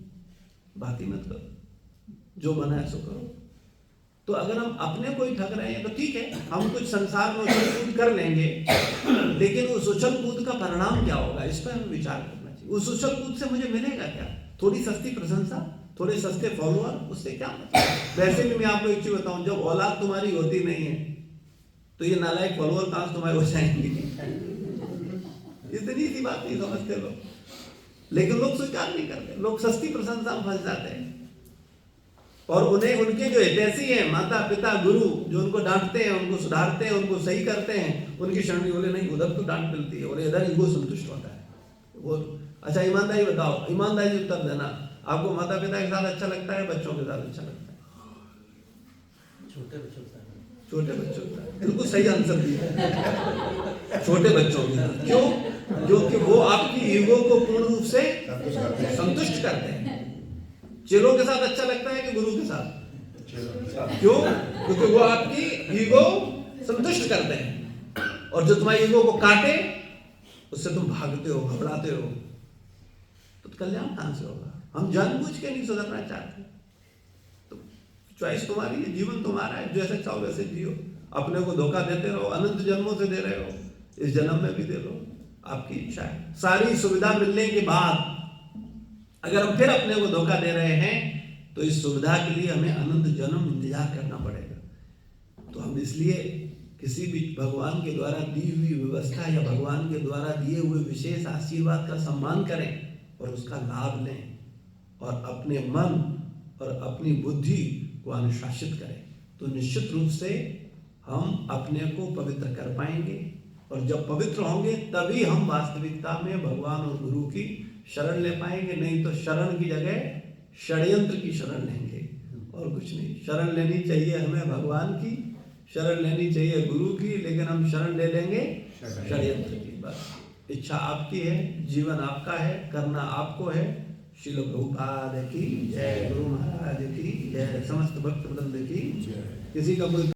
बात ही मत करो, जो बना है सो करो। तो अगर हम अपने को ही ठग रहे हैं तो ठीक है, हम कुछ संसार में उछल कूद कर लेंगे, लेकिन उस उछल कूद का परिणाम क्या होगा, इस पर हमें विचार करना चाहिए। उस उछल कूद से मुझे मिलेगा क्या? थोड़ी सस्ती प्रशंसा, थोड़े सस्ते फॉलोअर, उससे क्या मतलब? वैसे भी मैं आपको एक चीज बताऊं, जब औलाद तुम्हारी होती नहीं है तो ये नालायक फॉलोअर कहां से तुम्हारे हो जाएंगे? इतनी सी बात नहीं समझते लोग, लेकिन लोग स्वीकार नहीं करते, लोग सस्ती प्रशंसा में फंस जाते हैं। और उन्हें उनके जो हितैषी हैं, माता पिता गुरु, जो उनको डांटते हैं, उनको सुधारते हैं, उनको सही करते हैं, उनकी शरण में बोले नहीं, उधर तो डांट मिलती है, बोले इधर ईगो संतुष्ट होता है। वो अच्छा ईमानदारी बताओ, ईमानदारी उत्तर देना, आपको माता पिता के साथ अच्छा लगता है, बच्चों के साथ अच्छा लगता है? छोटे बच्चों के साथ। बिल्कुल सही आंसर दिया, छोटे बच्चों के साथ। क्यों? क्योंकि वो आपकी ईगो को पूर्ण रूप से संतुष्ट करते हैं। चेलों के साथ अच्छा लगता है कि गुरु के साथ? क्यों? क्योंकि वो आपकी ईगो संतुष्ट करते हैं, और जो तुम्हारी ईगो को काटे उससे तुम भागते हो, घबराते हो, तो कल्याण कहां से होगा? हम जानबूझ के नहीं सुधरना चाहते, तो चॉइस तुम्हारी है, जीवन तुम्हारा है, जैसे चाहो वैसे जियो। अपने को धोखा देते रहो, अनंत जन्मों से दे रहे हो, इस जन्म में भी दे लो, आपकी इच्छा है। सारी सुविधा मिलने के बाद अगर हम फिर अपने को धोखा दे रहे हैं, तो इस सुविधा के लिए हमें अनंत जन्म इंतजार करना पड़ेगा। तो हम इसलिए किसी भी भगवान के द्वारा दी हुई व्यवस्था या भगवान के द्वारा दिए हुए विशेष आशीर्वाद का सम्मान करें और उसका लाभ लें, और अपने मन और अपनी बुद्धि को अनुशासित करें, तो निश्चित रूप से हम अपने को पवित्र कर पाएंगे। और जब पवित्र होंगे तभी हम वास्तविकता में भगवान और गुरु की शरण ले पाएंगे। नहीं तो शरण की जगह षड्यंत्र की शरण लेंगे, और कुछ नहीं। शरण लेनी चाहिए हमें भगवान की, शरण लेनी चाहिए गुरु की, लेकिन हम शरण ले लेंगे षड्यंत्र की। बस इच्छा आपकी है, जीवन आपका है, करना आपको है। श्रील प्रभुपाद की जय, गुरु महाराज की जय, समस्त भक्त वृंद की। किसी का कोई